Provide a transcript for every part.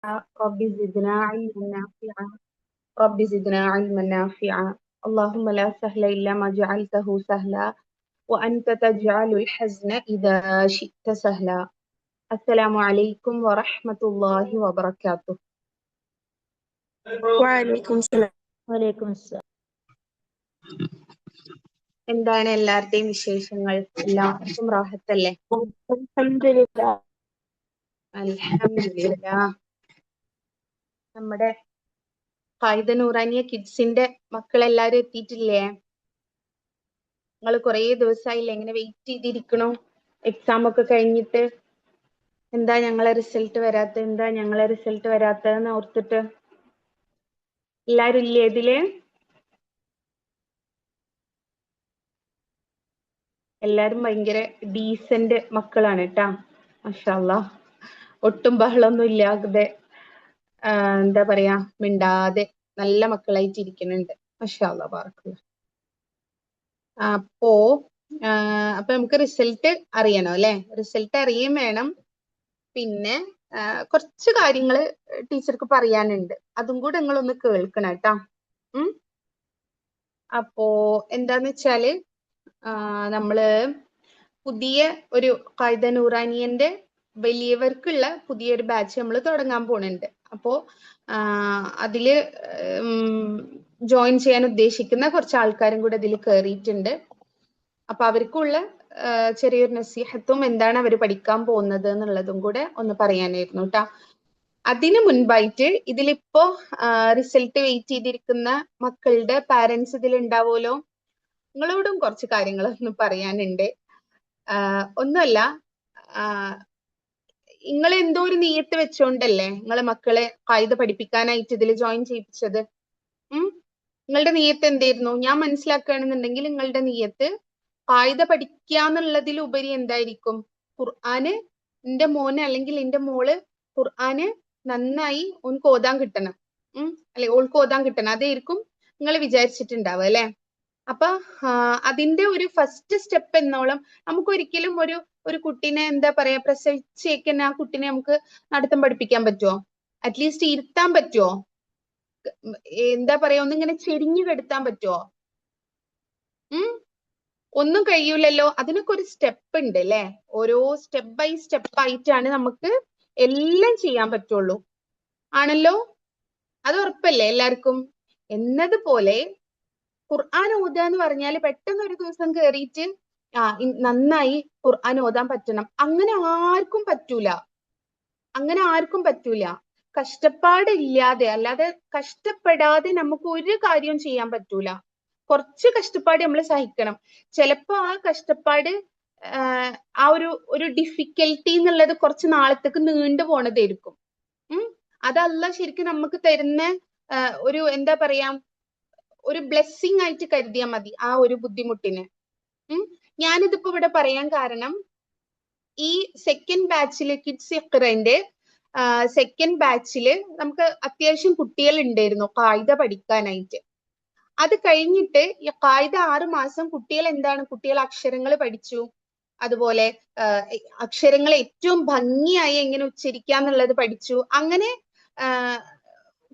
رب زدنا علما نافعا رب زدنا علما نافعا اللهم لا سهل إلا ما جعلته سهلا وأنت تجعل الحزن إذا شئت سهلا. السلام عليكم ورحمة الله وبركاته. വലൈക്കും സലാം. വലൈക്കും അസ്സലാം. എന്താണ് എല്ലാവരുടെയും വിശേഷങ്ങൾ? എല്ലാവർക്കും റാഹത്തല്ലേ? അൽഹംദുലില്ലാ. അൽഹംദുലില്ലാഹ്. നമ്മുടെ ഖായിദ നൂറാനിയ കിഡ്സിന്റെ മക്കളെല്ലാരും എത്തിയിട്ടില്ലേ? നിങ്ങൾ കുറേ ദിവസമായില്ലേ ഇങ്ങനെ വെയിറ്റ് ചെയ്തിരിക്കണു എക്സാം ഒക്കെ കഴിഞ്ഞിട്ട്? എന്താ ഞങ്ങളെ റിസൾട്ട് വരാത്തതെന്ന് ഓർത്തിട്ട് എല്ലാരും ഇല്ലേ ഇതില്? എല്ലാരും ഭയങ്കര ഡീസന്റ് മക്കളാണ് കേട്ടാ, മാഷാ അല്ലാഹ്. ഒട്ടും ബഹളമൊന്നും ഇല്ലാതെ എന്താ പറയാ, മിണ്ടാതെ നല്ല മക്കളായിട്ട് ഇരിക്കുന്നുണ്ട്. മാഷാ അല്ലാഹ്, ബാറക്കല്ലാഹ്. അപ്പോ നമുക്ക് റിസൾട്ട് അറിയണം അല്ലെ? റിസൾട്ട് അറിയുകയും വേണം. പിന്നെ കുറച്ച് കാര്യങ്ങള് ടീച്ചർക്ക് പറയാനുണ്ട്, അതും കൂടെ നിങ്ങളൊന്ന് കേൾക്കണം കേട്ടാ. അപ്പോ എന്താന്ന് വെച്ചാല് നമ്മള് പുതിയ ഒരു ഖായിദ നൂറാനിയന്റെ വലിയവർക്കുള്ള പുതിയൊരു ബാച്ച് നമ്മൾ തുടങ്ങാൻ പോണുണ്ട്. അപ്പോ അതില് ജോയിൻ ചെയ്യാൻ ഉദ്ദേശിക്കുന്ന കുറച്ച് ആൾക്കാരും കൂടെ ഇതിൽ കയറിയിട്ടുണ്ട്. അപ്പൊ അവർക്കുള്ള ചെറിയൊരു നസീഹത്തും എന്താണ് അവർ പഠിക്കാൻ പോകുന്നത് എന്നുള്ളതും കൂടെ ഒന്ന് പറയാനായിരുന്നു കേട്ടാ. അതിനു മുൻപായിട്ട് ഇതിലിപ്പോ റിസൾട്ട് വെയിറ്റ് ചെയ്തിരിക്കുന്ന മക്കളുടെ പാരന്റ്സ് ഇതിൽ ഉണ്ടാവുമല്ലോ, നിങ്ങളോടും കുറച്ച് കാര്യങ്ങളൊന്നും പറയാനുണ്ട്. ഒന്നുമല്ല, നിങ്ങൾ എന്തോ ഒരു നിയത്ത് വെച്ചോണ്ടല്ലേ നിങ്ങളെ മക്കളെ ഖായിദ പഠിപ്പിക്കാനായിട്ട് ഇതിൽ ജോയിൻ ചെയ്യിപ്പിച്ചത്? നിങ്ങളുടെ നിയത്ത് എന്തായിരുന്നു? ഞാൻ മനസ്സിലാക്കുകയാണെന്നുണ്ടെങ്കിൽ നിങ്ങളുടെ നിയത്ത് ഖായിദ പഠിക്കാന്നുള്ളതിലുപരി എന്തായിരിക്കും? ഖുർആന് എന്റെ മോന് അല്ലെങ്കിൽ എന്റെ മോള് ഖുർആന് നന്നായി ഓൻക്ക് ഓതാൻ കിട്ടണം, അല്ലെ ഓൾക്ക് ഓതാൻ കിട്ടണം, അതായിരിക്കും നിങ്ങൾ വിചാരിച്ചിട്ടുണ്ടാവുക അല്ലെ? അപ്പൊ അതിന്റെ ഒരു ഫസ്റ്റ് സ്റ്റെപ്പ് എന്നോളം നമുക്ക് ഒരിക്കലും ഒരു കുട്ടീനെ എന്താ പറയാ പ്രസവിച്ചേക്കുന്ന ആ കുട്ടീനെ നമുക്ക് നടത്തം പഠിപ്പിക്കാൻ പറ്റുമോ? അറ്റ്ലീസ്റ്റ് ഇരുത്താൻ പറ്റുമോ? എന്താ പറയാ ഒന്നിങ്ങനെ ചെരിഞ്ഞു കെടുത്താൻ പറ്റുമോ? ഒന്നും കഴിയൂലല്ലോ. അതിനൊക്കെ ഒരു സ്റ്റെപ്പ് ഉണ്ട് അല്ലെ? ഓരോ സ്റ്റെപ്പ് ബൈ സ്റ്റെപ്പ് ആയിട്ടാണ് നമുക്ക് എല്ലാം ചെയ്യാൻ പറ്റുള്ളൂ, ആണല്ലോ? അത് ഉറപ്പല്ലേ എല്ലാവർക്കും? എന്നതുപോലെ ഖുർആൻ ഓതുക എന്ന് പറഞ്ഞാൽ പെട്ടെന്ന് ഒരു ദിവസം കയറിയിട്ട് നന്നായി ഖുർആൻ ഓതാൻ പറ്റണം, അങ്ങനെ ആർക്കും പറ്റൂല. കഷ്ടപ്പാടില്ലാതെ, അല്ലാതെ കഷ്ടപ്പെടാതെ നമുക്ക് ഒരു കാര്യവും ചെയ്യാൻ പറ്റൂല. കുറച്ച് കഷ്ടപ്പാട് നമ്മൾ സഹിക്കണം. ചിലപ്പോ ആ കഷ്ടപ്പാട് ആ ഒരു ഡിഫിക്കൽട്ടി എന്നുള്ളത് കുറച്ച് നാളത്തേക്ക് നീണ്ടു പോണതായിരിക്കും. അതല്ല ശരിക്കും നമുക്ക് തരുന്ന ഒരു എന്താ പറയാ ഒരു ബ്ലെസ്സിങ് ആയിട്ട് കരുതിയാൽ മതി ആ ഒരു ബുദ്ധിമുട്ടിന്. ഞാനിതിപ്പോ ഇവിടെ പറയാൻ കാരണം, ഈ സെക്കൻഡ് ബാച്ചില് കിഡ്സ് ഇഖ്റന്റെ സെക്കൻഡ് ബാച്ചില് നമുക്ക് അത്യാവശ്യം കുട്ടികൾ ഉണ്ടായിരുന്നു ഖായിദ പഠിക്കാനായിട്ട്. അത് കഴിഞ്ഞിട്ട് ഈ ഖായിദ 6 മാസം കുട്ടികൾ അക്ഷരങ്ങൾ പഠിച്ചു, അതുപോലെ അക്ഷരങ്ങൾ ഏറ്റവും ഭംഗിയായി എങ്ങനെ ഉച്ചരിക്കാന്നുള്ളത് പഠിച്ചു, അങ്ങനെ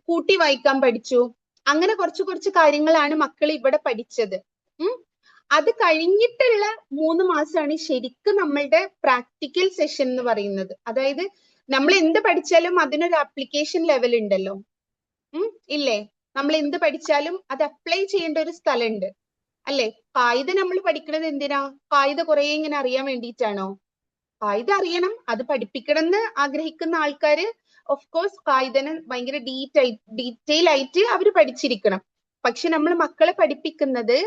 കൂട്ടി വായിക്കാൻ പഠിച്ചു, അങ്ങനെ കുറച്ച് കാര്യങ്ങളാണ് മക്കൾ ഇവിടെ പഠിച്ചത്. അത് കഴിഞ്ഞിട്ടുള്ള 3 മാസമാണ് ശരിക്കും നമ്മളുടെ പ്രാക്ടിക്കൽ സെഷൻ എന്ന് പറയുന്നത്. അതായത് നമ്മൾ എന്ത് പഠിച്ചാലും അതിനൊരു ആപ്ലിക്കേഷൻ ലെവൽ ഉണ്ടല്ലോ, ഇല്ലേ? നമ്മൾ എന്ത് പഠിച്ചാലും അത് അപ്ലൈ ചെയ്യേണ്ട ഒരു സ്ഥലമുണ്ട് അല്ലെ? ഖായിദ നമ്മൾ പഠിക്കുന്നത് എന്തിനാ? ഖായിദ കുറെ ഇങ്ങനെ അറിയാൻ വേണ്ടിയിട്ടാണോ? ഖായിദ അറിയണം, അത് പഠിപ്പിക്കണം എന്ന് ആഗ്രഹിക്കുന്ന ആൾക്കാര് ഓഫ് കോഴ്സ് ഖായിദനെ ഭയങ്കര ഡീറ്റെയിൽ ആയിട്ട് അവർ പഠിച്ചിരിക്കണം. പക്ഷെ നമ്മൾ മക്കളെ പഠിപ്പിക്കുന്നത്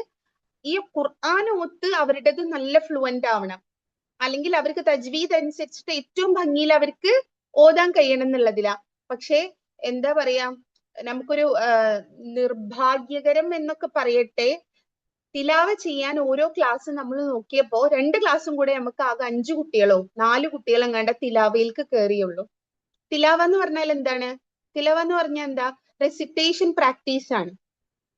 ഈ ഖുർആൻ ഓത്ത് അവരുടേത് നല്ല ഫ്ലുവന്റ് ആവണം, അല്ലെങ്കിൽ അവർക്ക് തജ്വീദ് അനുസരിച്ചിട്ട് ഏറ്റവും ഭംഗിയിൽ അവർക്ക് ഓതാൻ കഴിയണം എന്നുള്ളതിലാ. പക്ഷെ എന്താ പറയാ, നമുക്കൊരു നിർഭാഗ്യകരം എന്നൊക്കെ പറയട്ടെ, തിലാവ ചെയ്യാൻ ഓരോ ക്ലാസ് നമ്മൾ നോക്കിയപ്പോ 2 ക്ലാസ്സും കൂടെ നമുക്ക് ആകെ 5 കുട്ടികളോ 4 കുട്ടികളോ എങ്ങാണ്ട് തിലാവയിലേക്ക് കയറിയുള്ളൂ. തിലാവ എന്ന് പറഞ്ഞാൽ എന്താണ്? തിലാവ എന്ന് പറഞ്ഞാൽ എന്താ? റെസിറ്റേഷൻ പ്രാക്ടീസ് ആണ്.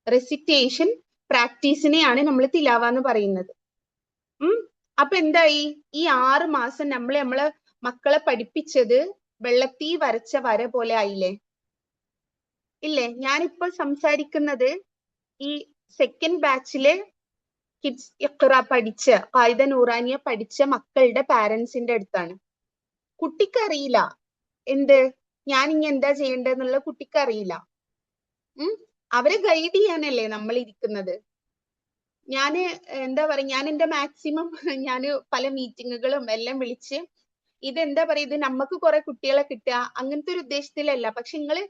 റെസിറ്റേഷൻ പ്രാക്ടീസിനെയാണ് നമ്മൾ തിലാവ എന്ന് പറയുന്നത്. അപ്പൊ എന്തായി? ഈ 6 മാസം നമ്മളെ മക്കളെ പഠിപ്പിച്ചത് വെള്ളത്തീ വരച്ച വര പോലെ ആയില്ലേ? ഇല്ലേ? ഞാനിപ്പോ സംസാരിക്കുന്നത് ഈ സെക്കൻഡ് ബാച്ചിലെ കിഡ്സ് ഇഖ്റ പഠിച്ച ഖായിദ നൂറാനിയ പഠിച്ച മക്കളുടെ പാരന്റ്സിന്റെ അടുത്താണ്. കുട്ടിക്ക് അറിയില്ല എന്ത് ഞാൻ ഇനി എന്താ ചെയ്യേണ്ടതെന്നുള്ള കുട്ടിക്ക് അറിയില്ല. അവരെ ഗൈഡ് ചെയ്യാനല്ലേ നമ്മൾ ഇരിക്കുന്നത്. ഞാന് എന്താ പറയാ, ഞാൻ എന്റെ മാക്സിമം ഞാന് പല മീറ്റിങ്ങുകളും എല്ലാം വിളിച്ച് ഇതെന്താ പറയാ, ഇത് നമുക്ക് കുറെ കുട്ടികളെ കിട്ടുക അങ്ങനത്തെ ഒരു ഉദ്ദേശത്തിലല്ല. പക്ഷെ നിങ്ങള്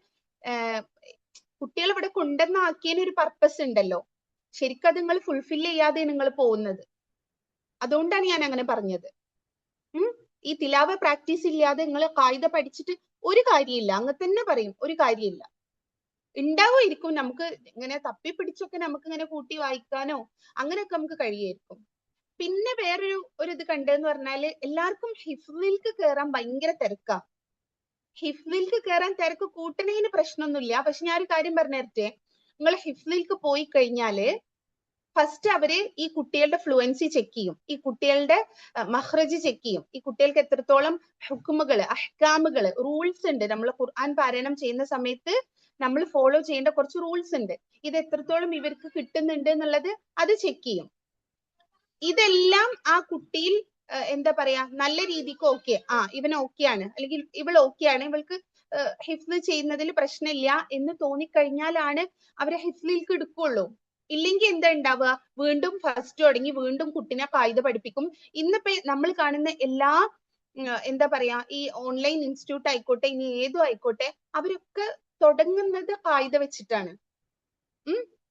കുട്ടികൾ ഇവിടെ കൊണ്ടുവന്നാക്കിയതിന് ഒരു പർപ്പസ് ഉണ്ടല്ലോ. ശരിക്കും അത് നിങ്ങൾ ഫുൾഫിൽ ചെയ്യാതെ നിങ്ങൾ പോകുന്നത്. അതുകൊണ്ടാണ് ഞാൻ അങ്ങനെ പറഞ്ഞത്. ഈ തിലാവ പ്രാക്ടീസ് ഇല്ലാതെ നിങ്ങൾ ഖായിദ പഠിച്ചിട്ട് ഒരു കാര്യമില്ല. അങ്ങനെ തന്നെ പറയും, ഒരു കാര്യമില്ല. ഉണ്ടാവുമായിരിക്കും, നമുക്ക് ഇങ്ങനെ തപ്പിപ്പിടിച്ചൊക്കെ നമുക്ക് ഇങ്ങനെ കൂട്ടി വായിക്കാനോ അങ്ങനെയൊക്കെ നമുക്ക് കഴിയുമായിരിക്കും. പിന്നെ വേറൊരു ഇത് കണ്ടെന്ന് പറഞ്ഞാല് എല്ലാവർക്കും ഹിഫ്ലിൽക്ക് കയറാൻ ഭയങ്കര തിരക്കാ. ഹിഫ്ലിൽക്ക് കയറാൻ തിരക്ക് കൂട്ടണേന് പ്രശ്നമൊന്നുമില്ല. പക്ഷെ ഞാൻ ഒരു കാര്യം പറഞ്ഞു തരട്ടെ, നിങ്ങൾ ഹിഫ്ലിൽക്ക് പോയി കഴിഞ്ഞാല് ഫസ്റ്റ് അവര് ഈ കുട്ടികളുടെ ഫ്ലുവൻസി ചെക്ക് ചെയ്യും, ഈ കുട്ടികളുടെ മഹ്റജ് ചെക്ക് ചെയ്യും, ഈ കുട്ടികൾക്ക് എത്രത്തോളം ഹുക്കുമുകള് അഹ്കാമുകള് റൂൾസ് ഉണ്ട്. നമ്മൾ ഖുർആൻ പാരായണം ചെയ്യുന്ന സമയത്ത് നമ്മൾ ഫോളോ ചെയ്യേണ്ട കുറച്ച് റൂൾസ് ഉണ്ട്. ഇത് എത്രത്തോളം ഇവർക്ക് കിട്ടുന്നുണ്ട് എന്നുള്ളത് അത് ചെക്ക് ചെയ്യും. ഇതെല്ലാം ആ കുട്ടിയിൽ എന്താ പറയാ നല്ല രീതിക്ക് ഓക്കെ, ഇവൻ ഓക്കെയാണ് അല്ലെങ്കിൽ ഇവൾ ഓക്കെയാണ്, ഇവൾക്ക് ഹിഫ്ല് ചെയ്യുന്നതിൽ പ്രശ്നമില്ല എന്ന് തോന്നിക്കഴിഞ്ഞാലാണ് അവരെ ഹിഫ്ലിലേക്ക് എടുക്കുള്ളൂ. ഇല്ലെങ്കിൽ എന്താ ഉണ്ടാവുക, വീണ്ടും ഫസ്റ്റ് തുടങ്ങി വീണ്ടും കുട്ടിനെ ഖായിദ പഠിപ്പിക്കും. ഇന്നിപ്പോ നമ്മൾ കാണുന്ന എല്ലാ എന്താ പറയാ ഈ ഓൺലൈൻ ഇൻസ്റ്റിറ്റ്യൂട്ട് ആയിക്കോട്ടെ ഇനി ഏതും ആയിക്കോട്ടെ, അവരൊക്കെ തുടങ്ങുന്നത് ഖായിദ വെച്ചിട്ടാണ്.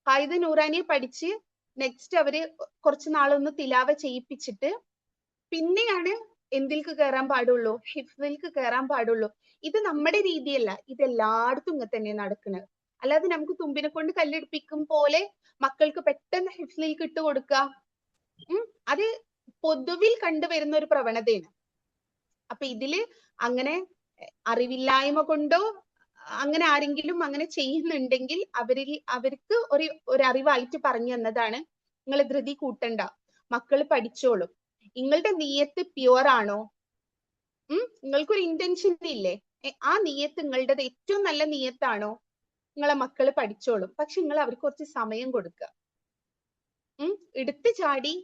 ഖായിദ നൂറാനിയെ പഠിച്ച് നെക്സ്റ്റ് അവര് കുറച്ച് നാളൊന്ന് തിലാവ ചെയ്യിപ്പിച്ചിട്ട് പിന്നെയാണ് എന്തിൽക്ക് കയറാൻ പാടുള്ളൂ, ഹിഫ്ലിൽക്ക് കയറാൻ പാടുള്ളൂ. ഇത് നമ്മുടെ രീതിയല്ല, ഇത് എല്ലായിടത്തും ഇങ്ങനെ തന്നെ നടക്കുന്നത്. അല്ലാതെ നമുക്ക് തുമ്പിനെ കൊണ്ട് കല്ലെടുപ്പിക്കും പോലെ മക്കൾക്ക് പെട്ടെന്ന് ഹിഫ്ലിൽക്ക് ഇട്ട് കൊടുക്കുക, അത് പൊതുവിൽ കണ്ടുവരുന്ന ഒരു പ്രവണതയാണ്. അപ്പൊ ഇതില് അങ്ങനെ അറിവില്ലായ്മ കൊണ്ടോ അങ്ങനെ ആരെങ്കിലും അങ്ങനെ ചെയ്യുന്നുണ്ടെങ്കിൽ അവർക്ക് ഒരു അറിവായിട്ട് പറഞ്ഞു തന്നതാണ്. നിങ്ങൾ ധൃതി കൂട്ടണ്ട, മക്കള് പഠിച്ചോളും. നിങ്ങളുടെ നീയത്ത് പ്യുവർ ആണോ, നിങ്ങൾക്കൊരു ഇന്റൻഷൻ ഇല്ലേ, ആ നീയത്ത് നിങ്ങളുടേത് ഏറ്റവും നല്ല നീയത്താണോ, നിങ്ങളെ മക്കള് പഠിച്ചോളും. പക്ഷെ നിങ്ങൾ അവർക്ക് കുറച്ച് സമയം കൊടുക്കുക. എടുത്തു ചാടി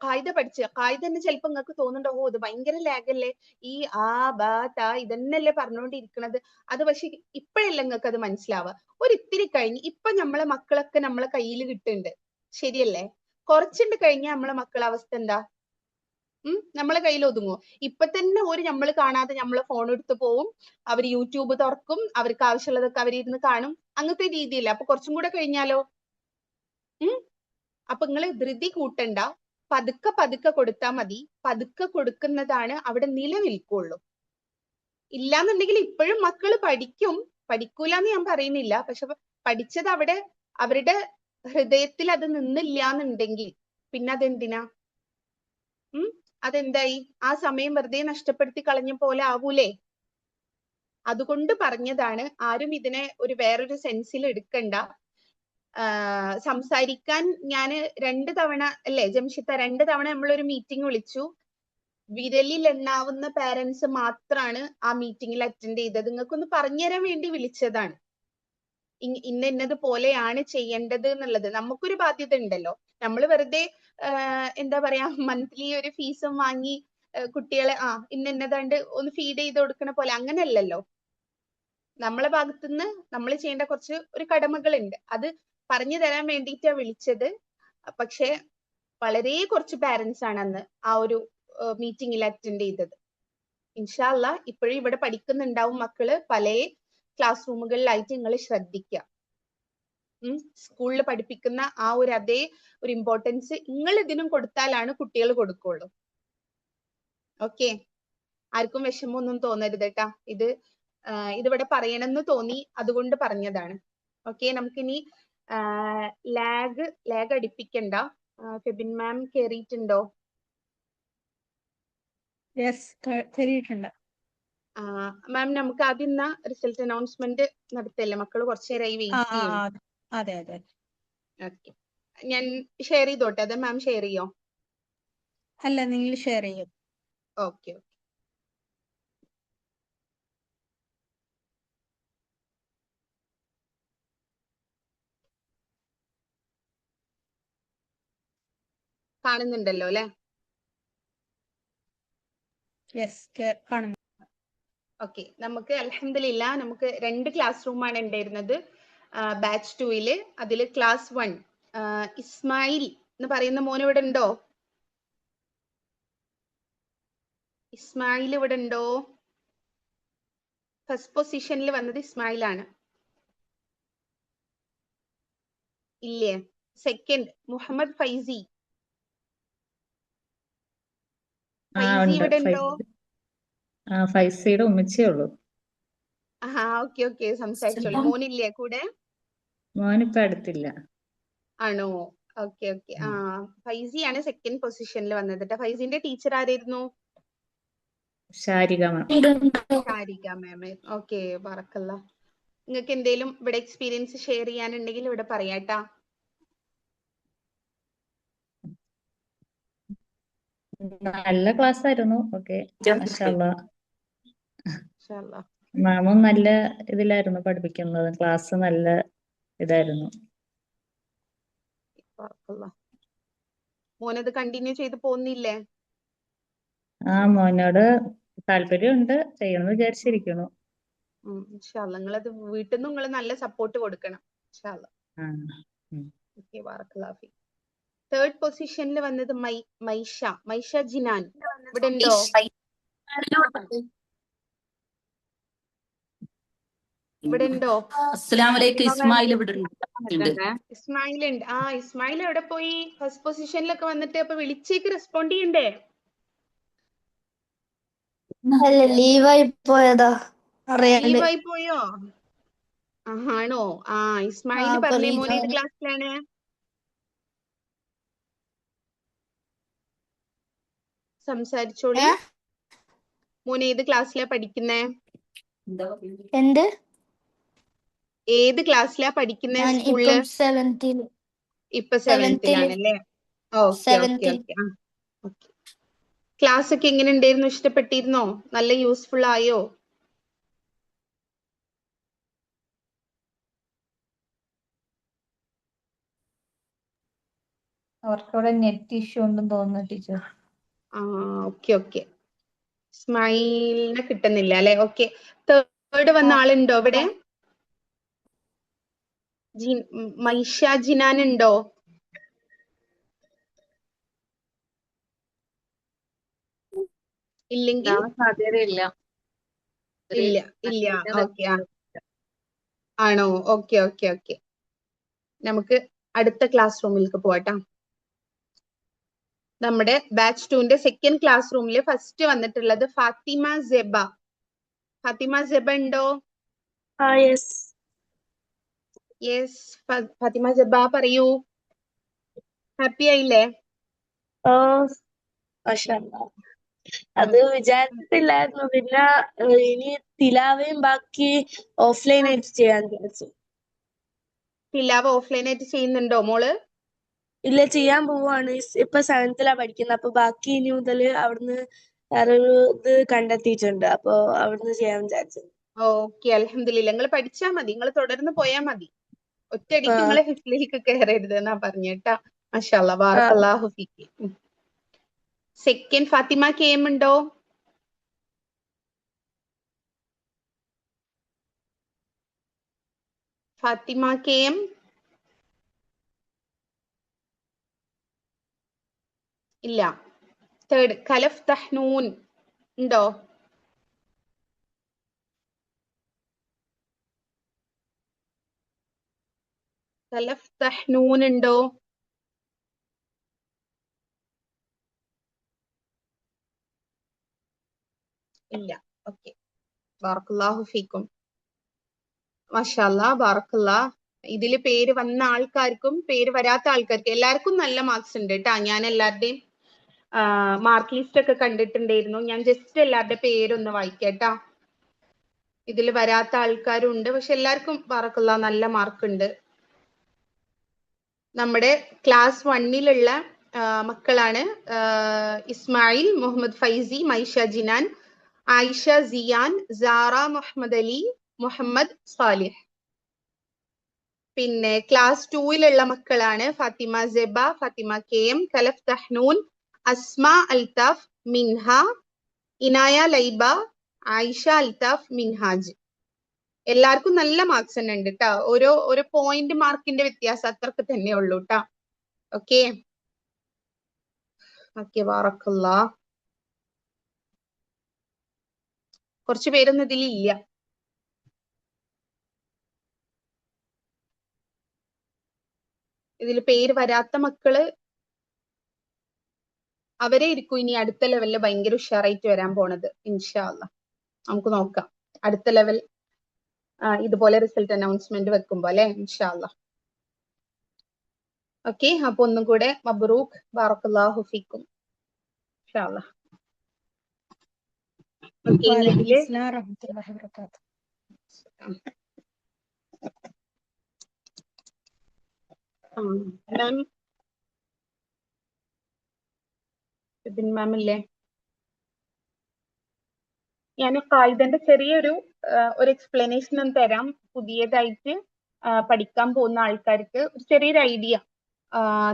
ഖായിദ പഠിച്ച് ഖായിദ തന്നെ ചിലപ്പോ നിങ്ങൾക്ക് തോന്നുന്നുണ്ടോ, ഇത് ഭയങ്കര ലാഗല്ലേ, ഈ ബ ത ഇതന്നെയല്ലേ പറഞ്ഞുകൊണ്ടിരിക്കണത്. അത് പക്ഷെ ഇപ്പോഴല്ല നിങ്ങൾക്ക് അത് മനസ്സിലാവുക, ഒരു ഇത്തിരി കഴിഞ്ഞ്. ഇപ്പൊ നമ്മളെ മക്കളൊക്കെ നമ്മളെ കയ്യിൽ കിട്ടുന്നുണ്ട്, ശരിയല്ലേ? കുറച്ചുണ്ട് കഴിഞ്ഞാൽ നമ്മളെ മക്കളെ അവസ്ഥ എന്താ? നമ്മളെ കയ്യിൽ ഒതുങ്ങോ? ഇപ്പൊ തന്നെ നമ്മൾ കാണാതെ നമ്മളെ ഫോൺ എടുത്ത് പോവും, അവർ യൂട്യൂബ് തുറക്കും, അവർക്ക് ആവശ്യമുള്ളതൊക്കെ അവരിരുന്ന് കാണും, അങ്ങനത്തെ രീതിയില്ല. അപ്പൊ കുറച്ചും കൂടെ കഴിഞ്ഞാലോ? അപ്പൊ നിങ്ങൾ ധൃതി കൂട്ടണ്ട, പതുക്കെ പതുക്കെ കൊടുത്താൽ മതി. പതുക്കെ കൊടുക്കുന്നതാണ് അവിടെ നിലനിൽക്കുള്ളൂ. ഇല്ലാന്നുണ്ടെങ്കിൽ ഇപ്പോഴും മക്കള് പഠിക്കൂലെന്ന് ഞാൻ പറയുന്നില്ല. പക്ഷെ പഠിച്ചത് അവിടെ അവരുടെ ഹൃദയത്തിൽ അത് നിന്നില്ല എന്നുണ്ടെങ്കിൽ പിന്നെ അതെന്തിനാ? അതെന്തായി? ആ സമയം വെറുതെ നഷ്ടപ്പെടുത്തി കളഞ്ഞ പോലെ ആവൂലേ? അതുകൊണ്ട് പറഞ്ഞതാണ്, ആരും ഇതിനെ വേറൊരു സെൻസിൽ എടുക്കണ്ട. സംസാരിക്കാൻ ഞാൻ 2 തവണ അല്ലേ ജംഷിത്ത, 2 തവണ നമ്മളൊരു മീറ്റിംഗ് വിളിച്ചു. വിരലിൽ എണ്ണാവുന്ന പാരന്റ്സ് മാത്രമാണ് ആ മീറ്റിംഗിൽ അറ്റൻഡ് ചെയ്തത്. നിങ്ങൾക്കൊന്ന് പറഞ്ഞുതരാൻ വേണ്ടി വിളിച്ചതാണ്. ഇന്നത് പോലെയാണ് ചെയ്യേണ്ടത് എന്നുള്ളത്. നമുക്കൊരു ബാധ്യത ഉണ്ടല്ലോ. നമ്മൾ വെറുതെ എന്താ പറയാ മന്ത്ലി ഒരു ഫീസും വാങ്ങി കുട്ടികളെ ഇന്നതാണ്ട് ഒന്ന് ഫീഡ് ചെയ്ത് കൊടുക്കണ പോലെ അങ്ങനെയല്ലല്ലോ. നമ്മളെ ഭാഗത്തുനിന്ന് നമ്മൾ ചെയ്യേണ്ട ഒരു കടമകളുണ്ട്. അത് പറഞ്ഞു തരാൻ വേണ്ടിയിട്ടാ വിളിച്ചത്. പക്ഷെ വളരെ കുറച്ച് പാരന്റ്സ് ആണ് അന്ന് ആ ഒരു മീറ്റിംഗിൽ അറ്റൻഡ് ചെയ്തത്. ഇൻഷാ അല്ലാ ഇപ്പോഴും ഇവിടെ പഠിക്കുന്നുണ്ടാവും മക്കള്, പല ക്ലാസ് റൂമുകളിലായിട്ട് നിങ്ങൾ ശ്രദ്ധിക്കുക. സ്കൂളിൽ പഠിപ്പിക്കുന്ന ആ അതേ ഒരു ഇമ്പോർട്ടൻസ് നിങ്ങൾ ഇതിനും കൊടുത്താലാണ് കുട്ടികൾ കൊടുക്കുള്ളൂ. ഓക്കെ, ആർക്കും വിഷമമൊന്നും തോന്നരുത് കേട്ടാ. ഇതിവിടെ പറയണമെന്ന് തോന്നി, അതുകൊണ്ട് പറഞ്ഞതാണ്. ഓക്കെ, നമുക്കിനി ലാഗ് അടിപ്പിക്കണ്ട. ഫെബിൻ മാം കേറിയിട്ടുണ്ടോ? മാം, നമുക്ക് ആദ്യം റിസൾട്ട് അനൗൺസ്മെന്റ് നടത്തല്ലേ? മക്കൾ കുറച്ചു നേരമായി വെയിറ്റ് ചെയ്യും. അതെ അതെ. ഓക്കെ, ഞാൻ ഷെയർ ചെയ്തോട്ടെ? അതെ മാം ഷെയർ ചെയ്യോ? അല്ല, നിങ്ങൾ ഷെയർ ചെയ്യും. ഓക്കെ. കാണുന്നുണ്ടല്ലോ അല്ലെ? കാണുന്നു. ഓക്കെ, നമുക്ക് അൽഹംദുലില്ലാ നമുക്ക് 2 ക്ലാസ് റൂമാണ് ഉണ്ടായിരുന്നത് ബാച്ച് 2 അതിൽ ക്ലാസ് 1 ഇസ്മായിൽ എന്ന് പറയുന്ന മോൻ ഇവിടെ ഉണ്ടോ? ഇസ്മായിൽ ഇവിടെ ഉണ്ടോ? ഫസ്റ്റ് പൊസിഷനിൽ വന്നത് ഇസ്മായിൽ ആണ്. ഇല്ലേ? സെക്കൻഡ് മുഹമ്മദ് ഫൈസി. ഫൈസി ഇവിടെ ഉണ്ടോ? ഫൈസിയുടെ ഉമ്മച്ചേ ഉള്ളൂ. ഓക്കെ ഓക്കെ, സംസാരിച്ചോളൂ. മോനില്ലേ കൂടെ? മോനിപ്പോ അടുത്തില്ല. ആണോ? Okay okay. ഫൈസിയാണ് സെക്കൻഡ് പൊസിഷനിൽ വന്നത് കേട്ടോ. ഫൈസിന്റെ ടീച്ചർ ആരായിരുന്നു? ശാരിക മാം. ശാരിക മാം. ഓക്കെ, ബറക്കല്ല. നിങ്ങൾക്ക് എന്തെങ്കിലും ഇവിടെ എക്സ്പീരിയൻസ് ഷെയർ ചെയ്യാനുണ്ടെങ്കിൽ ഇവിടെ പറയാട്ടാ. നല്ല ക്ലാസ് ആയിരുന്നു. ഓക്കെ, ഇൻഷാല്ലാ. മാമും നല്ല ഇതിലായിരുന്നു പഠിപ്പിക്കുന്നത്. ക്ലാസ് നല്ല ഇതായിരുന്നു. ബറക്കല്ല. മോനത് കണ്ടിന്യൂ ചെയ്ത് പോകുന്നില്ലേ? മോനോട് താല്പര്യമുണ്ട്, ചെയ്യണമെന്ന് വിചാരിച്ചിരിക്കുന്നു. ഇൻഷാല്ലാ. നിങ്ങളത് വീട്ടിൽ നിന്ന് നിങ്ങൾ നല്ല സപ്പോർട്ട് കൊടുക്കണം. ഇൻഷാല്ലാ. ഓക്കെ, ബറക്കല്ലാ ഫീ. തേർഡ് പൊസിഷനിൽ വന്നത് മൈഷ ജിനാൻ. ഇവിടെ ഉണ്ടോ? ഇവിടെ ഉണ്ടോ? ഇസ്മായിൽ ഇവിടെ ഉണ്ട്. ഇസ്മായിൽ ഉണ്ട്. ഇസ്മായിൽ എവിടെ പോയി? ഫസ്റ്റ് പൊസിഷനിലൊക്കെ വന്നിട്ട് അപ്പൊ വിളിച്ചേക്ക് റെസ്പോണ്ട് ചെയ്യണ്ടേ? അല്ല, ലീവായി പോയതാ. ലീവായി പോയോ? ആണോ? ഇസ്മായിൽ പറഞ്ഞേ, മോൻ ഏത് ക്ലാസ്സിലാണ്? സംസാരിച്ചോളി. മോൻ ഏത് ക്ലാസ്സിലാ പഠിക്കുന്നേ? എന്ത്? ഏത് ക്ലാസ്സിലാ പഠിക്കുന്നേ സ്കൂളില്? ഇപ്പൊ 7th ആണല്ലേ? Okay okay okay. ക്ലാസ് ഒക്കെ എങ്ങനെ ഉണ്ടായിരുന്നു? ഇഷ്ടപ്പെട്ടിരുന്നോ? നല്ല യൂസ്ഫുൾ ആയോ? അവർക്കവിടെ നെറ്റ് ഇഷ്യൂ ഉണ്ടെന്ന് തോന്നുന്നു ടീച്ചർ. Okay okay. ഇസ്മായിലിനെ കിട്ടുന്നില്ല അല്ലെ? ഓക്കെ. തേർഡ് വന്ന ആളുണ്ടോ ഇവിടെ? മൈഷ ജിനാൻ ഉണ്ടോ? ഇല്ലെങ്കിൽ സാധ്യതയില്ല. ഇല്ല. ഓക്കെ. ആണോ? Okay okay okay. നമുക്ക് അടുത്ത ക്ലാസ് റൂമിലേക്ക് പോവാട്ടാ. നമ്മുടെ ബാച്ച് 2ന്റെ സെക്കൻഡ് ക്ലാസ് റൂമിൽ ഫസ്റ്റ് വന്നിട്ടുള്ളത് ഫാത്തിമ സെബ. ഫാത്തിമ സെബ ഉണ്ടോ? യെസ്. ഫാത്തിമ സെബ പറയൂ. ഹാപ്പി ആയില്ലേ? അത് വിചാരിച്ചിട്ടില്ലായിരുന്നു. പിന്നെ ഇനി തിലാവയും ബാക്കി ഓഫ്ലൈൻ ആയിട്ട് ചെയ്യാൻ വിചാരിച്ചു. തിലാവ ഓഫ്ലൈൻ ആയിട്ട് ചെയ്യുന്നുണ്ടോ മോള്? ഇല്ല, ചെയ്യാൻ പോവാണ്. ഇപ്പൊ 7th പഠിക്കുന്നത്. അപ്പൊ ബാക്കി ഇനി മുതൽ അവിടുന്ന് വേറൊരു ഇത് കണ്ടെത്തിയിട്ടുണ്ട്. അപ്പൊ അവിടുന്ന് ചെയ്യാൻ വിചാരിച്ചു. ഓക്കെ, അൽഹംദുലില്ലാ. നിങ്ങൾ പഠിച്ചാ മതി, നിങ്ങൾ തുടർന്ന് പോയാ മതി. ഒറ്റയടിക്ക് നിങ്ങളെ ഹിഫ്ലിലേക്ക് കയറരുത് എന്നാ പറഞ്ഞേട്ടാ. മാഷാഅല്ലാ, ബാറക്കല്ലാഹു ഫീക്ക്. സെക്കൻഡ് ഫാത്തിമ കെഎം ഉണ്ടോ? ഫാത്തിമ കെഎം ഇല്ല. തേർഡ് ഖലഫ് തഹ്നൂൻ ഉണ്ടോ? ഖലഫ് തഹ്നൂൻ ഉണ്ടോ? ഇല്ല. ഓക്കെ, ബാറക്കല്ലാഹു ഫീക്കും. മാഷാഅല്ലാ, ബാറക്കല്ലാ. ഇതില് പേര് വന്ന ആൾക്കാർക്കും പേര് വരാത്ത ആൾക്കാർക്കും എല്ലാവർക്കും നല്ല മാർക്സ് ഉണ്ട് കേട്ടാ. ഞാൻ എല്ലാവരുടെയും മാർക്ക് ലിസ്റ്റ് ഒക്കെ കണ്ടിട്ടുണ്ടായിരുന്നു. ഞാൻ ജസ്റ്റ് എല്ലാവരുടെ പേരൊന്ന് വായിക്കട്ടാ. ഇതിൽ വരാത്ത ആൾക്കാരും ഉണ്ട്, പക്ഷെ എല്ലാവർക്കും ബാറക്കല്ലാ നല്ല മാർക്ക് ഉണ്ട്. നമ്മുടെ ക്ലാസ് 1ലുള്ള മക്കളാണ് ഇസ്മായിൽ, മുഹമ്മദ് ഫൈസി, മൈഷ ജിനാൻ, ആയിഷ സിയാൻ, സാറ മുഹമ്മദ് അലി, മുഹമ്മദ് സാലിഹ്. പിന്നെ ക്ലാസ് 2-ലുള്ള മക്കളാണ് ഫാത്തിമ സെബ, ഫാത്തിമ KM, കലഫ് തഹ്നൂൻ, അസ്മ അൽതാഫ്, മിൻഹ, ഇനായ ലൈബ, ആയിഷ അൽതാഫ്, മിൻഹാജ്. എല്ലാവർക്കും നല്ല മാർക്സ് തന്നെ ഉണ്ട് കേട്ടോ. ഓരോ പോയിന്റ് മാർക്കിന്റെ വ്യത്യാസം അത്രക്ക് തന്നെ ഉള്ളൂ കേട്ടോ. ഓക്കെ ഓക്കെ, ബാറക്കല്ലാ. കുറച്ച് പേരൊന്നും ഇതിലില്ല. ഇതിൽ പേര് വരാത്ത മക്കള് അവരെ ഇരിക്കും ഇനി അടുത്ത ലെവലിൽ ഭയങ്കര ഉഷാറായിട്ട് വരാൻ പോണത്. ഇൻഷാ അല്ലാഹ് നമുക്ക് നോക്കാം അടുത്ത ലെവൽ ഇതുപോലെ റിസൾട്ട് അനൗൺസ്മെന്റ് വെക്കുമ്പോ അല്ലെ, ഇൻഷാ അല്ലാഹ്. ഓക്കെ, അപ്പൊ ഒന്നും കൂടെ മബ്റൂക്ക്, ബാറക്കല്ലാഹു ഫീക്കും. ഇൻഷാ അല്ലാഹ്. ഓക്കെ, ഇനി ഇതില് മാം ഇല്ലേ? ഞാൻ ഖായിദന്റെ ചെറിയൊരു എക്സ്പ്ലനേഷൻ ഒന്ന് തരാം. പുതിയതായിട്ട് പഠിക്കാൻ പോകുന്ന ആൾക്കാർക്ക് ഒരു ചെറിയൊരു ഐഡിയ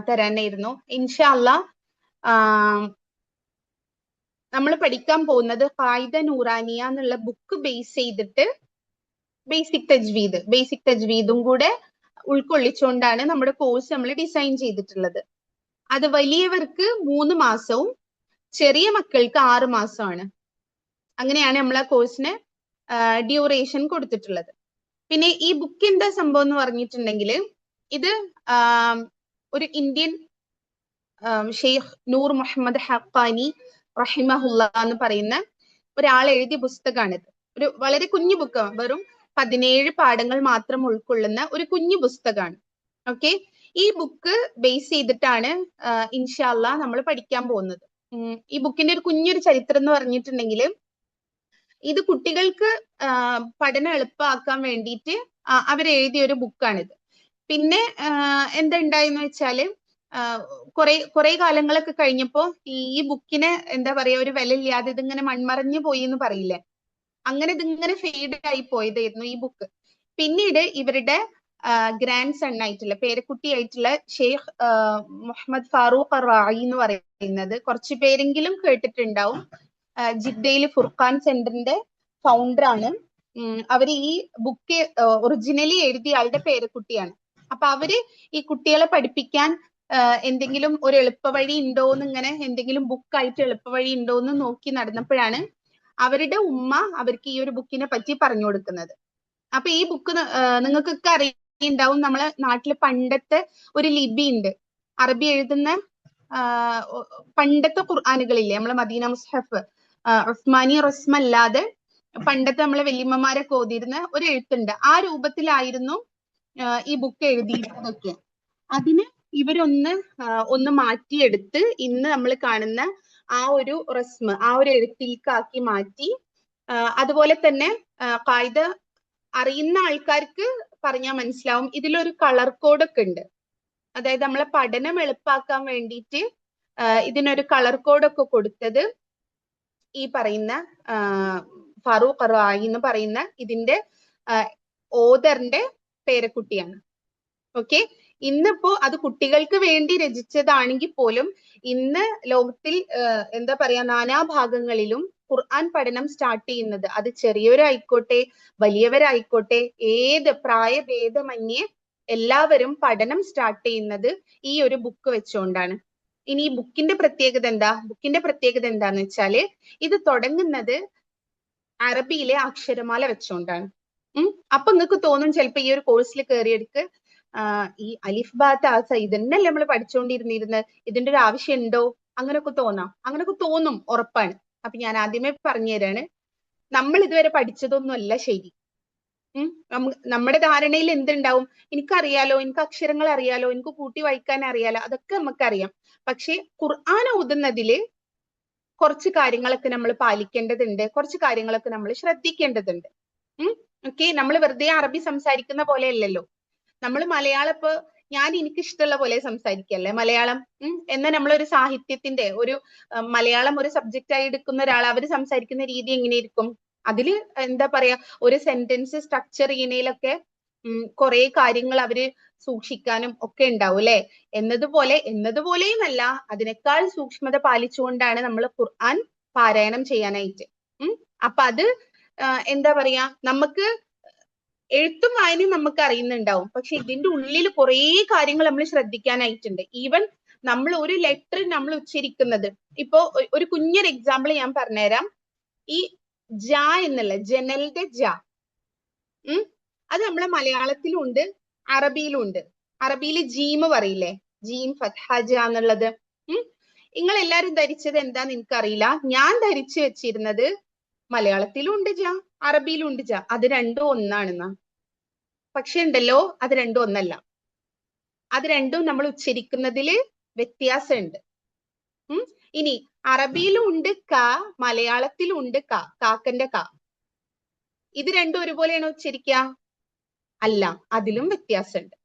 തരാനായിരുന്നു. ഇൻഷാ അല്ലാഹ് നമ്മൾ പഠിക്കാൻ പോകുന്നത് ഖായിദ നൂറാനിയ എന്നുള്ള ബുക്ക് ബേസ് ചെയ്തിട്ട് ബേസിക് തജ്വീദും കൂടെ ഉൾക്കൊള്ളിച്ചുകൊണ്ടാണ് നമ്മുടെ കോഴ്സ് നമ്മൾ ഡിസൈൻ ചെയ്തിട്ടുള്ളത്. അത് വലിയവർക്ക് 3 മാസവും ചെറിയ മക്കൾക്ക് 6 മാസമാണ്. അങ്ങനെയാണ് നമ്മൾ ആ കോഴ്സിന് ഡ്യൂറേഷൻ കൊടുത്തിട്ടുള്ളത്. പിന്നെ ഈ ബുക്ക് എന്താ സംഭവം എന്ന് പറഞ്ഞിട്ടുണ്ടെങ്കിൽ ഇത് ഒരു ഇന്ത്യൻ ഷെയ്ഖ് നൂർ മുഹമ്മദ് ഹഖാനി റഹിമഹുല്ല എന്ന് പറയുന്ന ഒരാൾ എഴുതിയ പുസ്തകമാണിത്. ഒരു വളരെ കുഞ്ഞു ബുക്ക്, വെറും 17 പാഠങ്ങൾ മാത്രം ഉൾക്കൊള്ളുന്ന ഒരു കുഞ്ഞു പുസ്തകമാണ്. ഓക്കെ, ഈ ബുക്ക് ബേസ് ചെയ്തിട്ടാണ് ഇൻഷാ അല്ലാഹ് നമ്മൾ പഠിക്കാൻ പോകുന്നത്. ഈ ബുക്കിന്റെ ഒരു കുഞ്ഞൊരു ചരിത്രം എന്ന് പറഞ്ഞിട്ടുണ്ടെങ്കിൽ ഇത് കുട്ടികൾക്ക് പഠനം എളുപ്പമാക്കാൻ വേണ്ടിയിട്ട് അവരെഴുതിയ ഒരു ബുക്കാണിത്. പിന്നെ എന്താ ഉണ്ടായെന്ന് വെച്ചാല് കുറെ കാലങ്ങളൊക്കെ കഴിഞ്ഞപ്പോ ഈ ബുക്കിന് എന്താ പറയാ ഒരു വില ഇല്ലാതെ ഇതിങ്ങനെ മൺമറഞ്ഞു പോയി എന്ന് പറയില്ലേ, അങ്ങനെ ഇതിങ്ങനെ ഫെയ്ഡ് ആയി പോയതായിരുന്നു ഈ ബുക്ക്. പിന്നീട് ഇവരുടെ ഗ്രാൻഡ് സൺ ആയിട്ടുള്ള പേരക്കുട്ടിയായിട്ടുള്ള ഷെയ്ഖ് മുഹമ്മദ് ഫാറൂഖ് റായി എന്ന് പറയുന്നത് കുറച്ച് പേരെങ്കിലും കേട്ടിട്ടുണ്ടാവും. ജിദ്ദയിൽ ഫുർഖാൻ സെന്ററിന്റെ ഫൗണ്ടർ ആണ്. അവര് ഈ ബുക്ക് ഒറിജിനലി എഴുതിയ ആളുടെ പേരക്കുട്ടിയാണ്. അപ്പൊ അവര് ഈ കുട്ടികളെ പഠിപ്പിക്കാൻ എന്തെങ്കിലും ഒരു എളുപ്പവഴി ഉണ്ടോന്ന് ഇങ്ങനെ എന്തെങ്കിലും ബുക്കായിട്ട് എളുപ്പവഴി ഉണ്ടോന്ന് നോക്കി നടന്നപ്പോഴാണ് അവരുടെ ഉമ്മ അവർക്ക് ഈ ഒരു ബുക്കിനെ പറ്റി പറഞ്ഞു കൊടുക്കുന്നത്. അപ്പൊ ഈ ബുക്ക് നിങ്ങൾക്കൊക്കെ അറിയുണ്ടാവും, നമ്മളെ നാട്ടില് പണ്ടത്തെ ഒരു ലിപി ഉണ്ട്, അറബി എഴുതുന്ന പണ്ടത്തെ ഖുർആനുകളില്ലേ, നമ്മളെ മദീന മുസ്ഹഫ് ഉസ്മാനി റസ്മ അല്ലാതെ പണ്ടത്തെ നമ്മളെ വല്യമ്മമാരൊക്കെ ഓതിയിരുന്ന ഒരു എഴുത്തുണ്ട്. ആ രൂപത്തിലായിരുന്നു ഈ ബുക്ക് എഴുതിയിരുന്നതൊക്കെ. അതിന് ഇവരൊന്ന് മാറ്റിയെടുത്ത് ഇന്ന് നമ്മൾ കാണുന്ന ആ ഒരു റസ്മ, ആ ഒരു എഴുത്തിലേക്കാക്കി മാറ്റി. അതുപോലെ തന്നെ ഖായിദ അറിയുന്ന ആൾക്കാർക്ക് പറഞ്ഞാൽ മനസ്സിലാവും, ഇതിലൊരു കളർ കോഡൊക്കെ ഉണ്ട്. അതായത് നമ്മളെ പഠനം എളുപ്പമാക്കാൻ വേണ്ടിയിട്ട് ഇതിനൊരു കളർ കോഡൊക്കെ കൊടുത്തത് ഈ പറയുന്ന ഫാറൂഖ് റായി എന്ന് പറയുന്ന ഇതിന്റെ ഓദറിന്റെ പേരക്കുട്ടിയാണ്. ഓക്കെ, ഇന്നിപ്പോ അത് കുട്ടികൾക്ക് വേണ്ടി രചിച്ചതാണെങ്കിൽ പോലും ഇന്ന് ലോകത്തിൽ എന്താ പറയാ നാനാഭാഗങ്ങളിലും ഖുർആൻ പഠനം സ്റ്റാർട്ട് ചെയ്യുന്നത്, അത് ചെറിയവരായിക്കോട്ടെ വലിയവരായിക്കോട്ടെ ഏത് പ്രായഭേദമന്യേ എല്ലാവരും പഠനം സ്റ്റാർട്ട് ചെയ്യുന്നത് ഈ ഒരു ബുക്ക് വെച്ചുകൊണ്ടാണ്. ഇനി ഈ ബുക്കിന്റെ പ്രത്യേകത എന്താ? ബുക്കിന്റെ പ്രത്യേകത എന്താന്ന് വെച്ചാല് ഇത് തുടങ്ങുന്നത് അറബിയിലെ അക്ഷരമാല വെച്ചുകൊണ്ടാണ്. അപ്പൊ നിങ്ങൾക്ക് തോന്നും ചിലപ്പോ ഈ ഒരു കോഴ്സിൽ കയറിയെടുക്ക് ഈ അലിഫ് ബാ ത സ ഇതന്നെയല്ലേ നമ്മൾ പഠിച്ചുകൊണ്ടിരുന്നിരുന്നത്, ഇതിന്റെ ഒരു ആവശ്യം ഉണ്ടോ, അങ്ങനെയൊക്കെ തോന്നും, ഉറപ്പാണ്. അപ്പൊ ഞാൻ ആദ്യമേ പറഞ്ഞു തരാണ്, നമ്മൾ ഇതുവരെ പഠിച്ചതൊന്നുമല്ല ശരി. നമ്മുടെ ധാരണയിൽ എന്തുണ്ടാവും, എനിക്കറിയാലോ, എനിക്ക് അക്ഷരങ്ങൾ അറിയാലോ, എനിക്ക് കൂട്ടി വായിക്കാൻ അറിയാലോ, അതൊക്കെ നമുക്കറിയാം. പക്ഷെ ഖുർആൻ ഓതുന്നതില് കുറച്ച് കാര്യങ്ങളൊക്കെ നമ്മൾ പാലിക്കേണ്ടതുണ്ട്, കുറച്ച് കാര്യങ്ങളൊക്കെ നമ്മൾ ശ്രദ്ധിക്കേണ്ടതുണ്ട്. ഓക്കെ, നമ്മൾ വെറുതെ അറബി സംസാരിക്കുന്ന പോലെ അല്ലല്ലോ. നമ്മൾ മലയാളം ഇപ്പൊ എനിക്ക് ഇഷ്ടമുള്ള പോലെ സംസാരിക്കല്ലേ മലയാളം. എന്നാൽ നമ്മളൊരു സാഹിത്യത്തിന്റെ ഒരു മലയാളം ഒരു സബ്ജക്റ്റ് ആയി എടുക്കുന്ന ഒരാൾ അവര് സംസാരിക്കുന്ന രീതി എങ്ങനെയിരിക്കും, അതില് എന്താ പറയാ ഒരു സെന്റൻസ് സ്ട്രക്ചർ ചെയ്യണേലൊക്കെ കുറെ കാര്യങ്ങൾ അവര് സൂക്ഷിക്കാനും ഒക്കെ ഉണ്ടാവും അല്ലെ. എന്നതുപോലെയുമല്ല, അതിനേക്കാൾ സൂക്ഷ്മത പാലിച്ചുകൊണ്ടാണ് നമ്മൾ ഖുർആൻ പാരായണം ചെയ്യാനായിട്ട്. അപ്പൊ അത് എന്താ പറയാ, നമുക്ക് എഴുത്തും വായനയും നമുക്ക് അറിയുന്നുണ്ടാവും, പക്ഷെ ഇതിന്റെ ഉള്ളിൽ കുറേ കാര്യങ്ങൾ നമ്മൾ ശ്രദ്ധിക്കാനായിട്ടുണ്ട്. ഈവൻ നമ്മൾ ഒരു ലെറ്റർ നമ്മൾ ഉച്ചരിക്കുന്നത്, ഇപ്പോ ഒരു കുഞ്ഞൊരു എക്സാമ്പിൾ ഞാൻ പറഞ്ഞുതരാം. ഈ ജ എന്നുള്ള ജനലിന്റെ ജ, അത് നമ്മളെ മലയാളത്തിലും ഉണ്ട് അറബിയിലും ഉണ്ട്. അറബിയിൽ ജീമ് പറയില്ലേ, ജീം ഫത്ഹ ജ എന്നുള്ളത്. നിങ്ങൾ എല്ലാരും ധരിച്ചത് എന്താന്ന് എനിക്കറിയില്ല. ഞാൻ ധരിച്ചു വെച്ചിരുന്നത് മലയാളത്തിലും ഉണ്ട് ജ, അറബിയിലും ഉണ്ട് ജ, അത് രണ്ടും ഒന്നാണെന്നാ. പക്ഷെ ഉണ്ടല്ലോ, അത് രണ്ടും ഒന്നല്ല. അത് രണ്ടും നമ്മൾ ഉച്ചരിക്കുന്നതില് വ്യത്യാസമുണ്ട്. ഇനി അറബിയിലും ഉണ്ട് ക, മലയാളത്തിലും ഉണ്ട് ക, കാക്കന്റെ ക. ഇത് രണ്ടും ഒരുപോലെയാണോ ഉച്ചരിക്കുക? അല്ല, അതിലും വ്യത്യാസമുണ്ട്.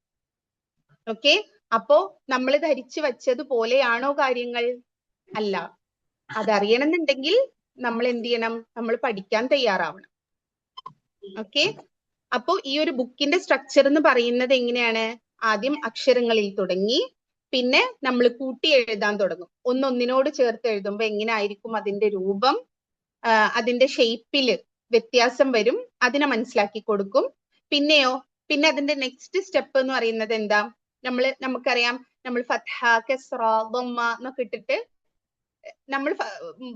ഓക്കെ, അപ്പോ നമ്മൾ ധരിച്ചു വച്ചതുപോലെയാണോ കാര്യങ്ങൾ? അല്ല. അതറിയണമെന്നുണ്ടെങ്കിൽ നമ്മൾ എന്ത് ചെയ്യണം? നമ്മൾ പഠിക്കാൻ തയ്യാറാവണം. ഓക്കെ, അപ്പോ ഈ ഒരു ബുക്കിന്റെ സ്ട്രക്ചർ എന്ന് പറയുന്നത് എങ്ങനെയാണ്? ആദ്യം അക്ഷരങ്ങളിൽ തുടങ്ങി, പിന്നെ നമ്മൾ കൂട്ടി എഴുതാൻ തുടങ്ങും. ഒന്നൊന്നിനോട് ചേർത്ത് എഴുതുമ്പോൾ എങ്ങനെ ആയിരിക്കും അതിന്റെ രൂപം, അതിന്റെ ഷേപ്പില് വ്യത്യാസം വരും, അതിനെ മനസ്സിലാക്കി കൊടുക്കും. പിന്നെ അതിന്റെ നെക്സ്റ്റ് സ്റ്റെപ്പ് എന്ന് പറയുന്നത് എന്താ? നമുക്കറിയാം, നമ്മൾ ഫത്ഹ, കസ്റ, ദമ്മ എന്നൊക്കെ ഇട്ടിട്ട് നമ്മൾ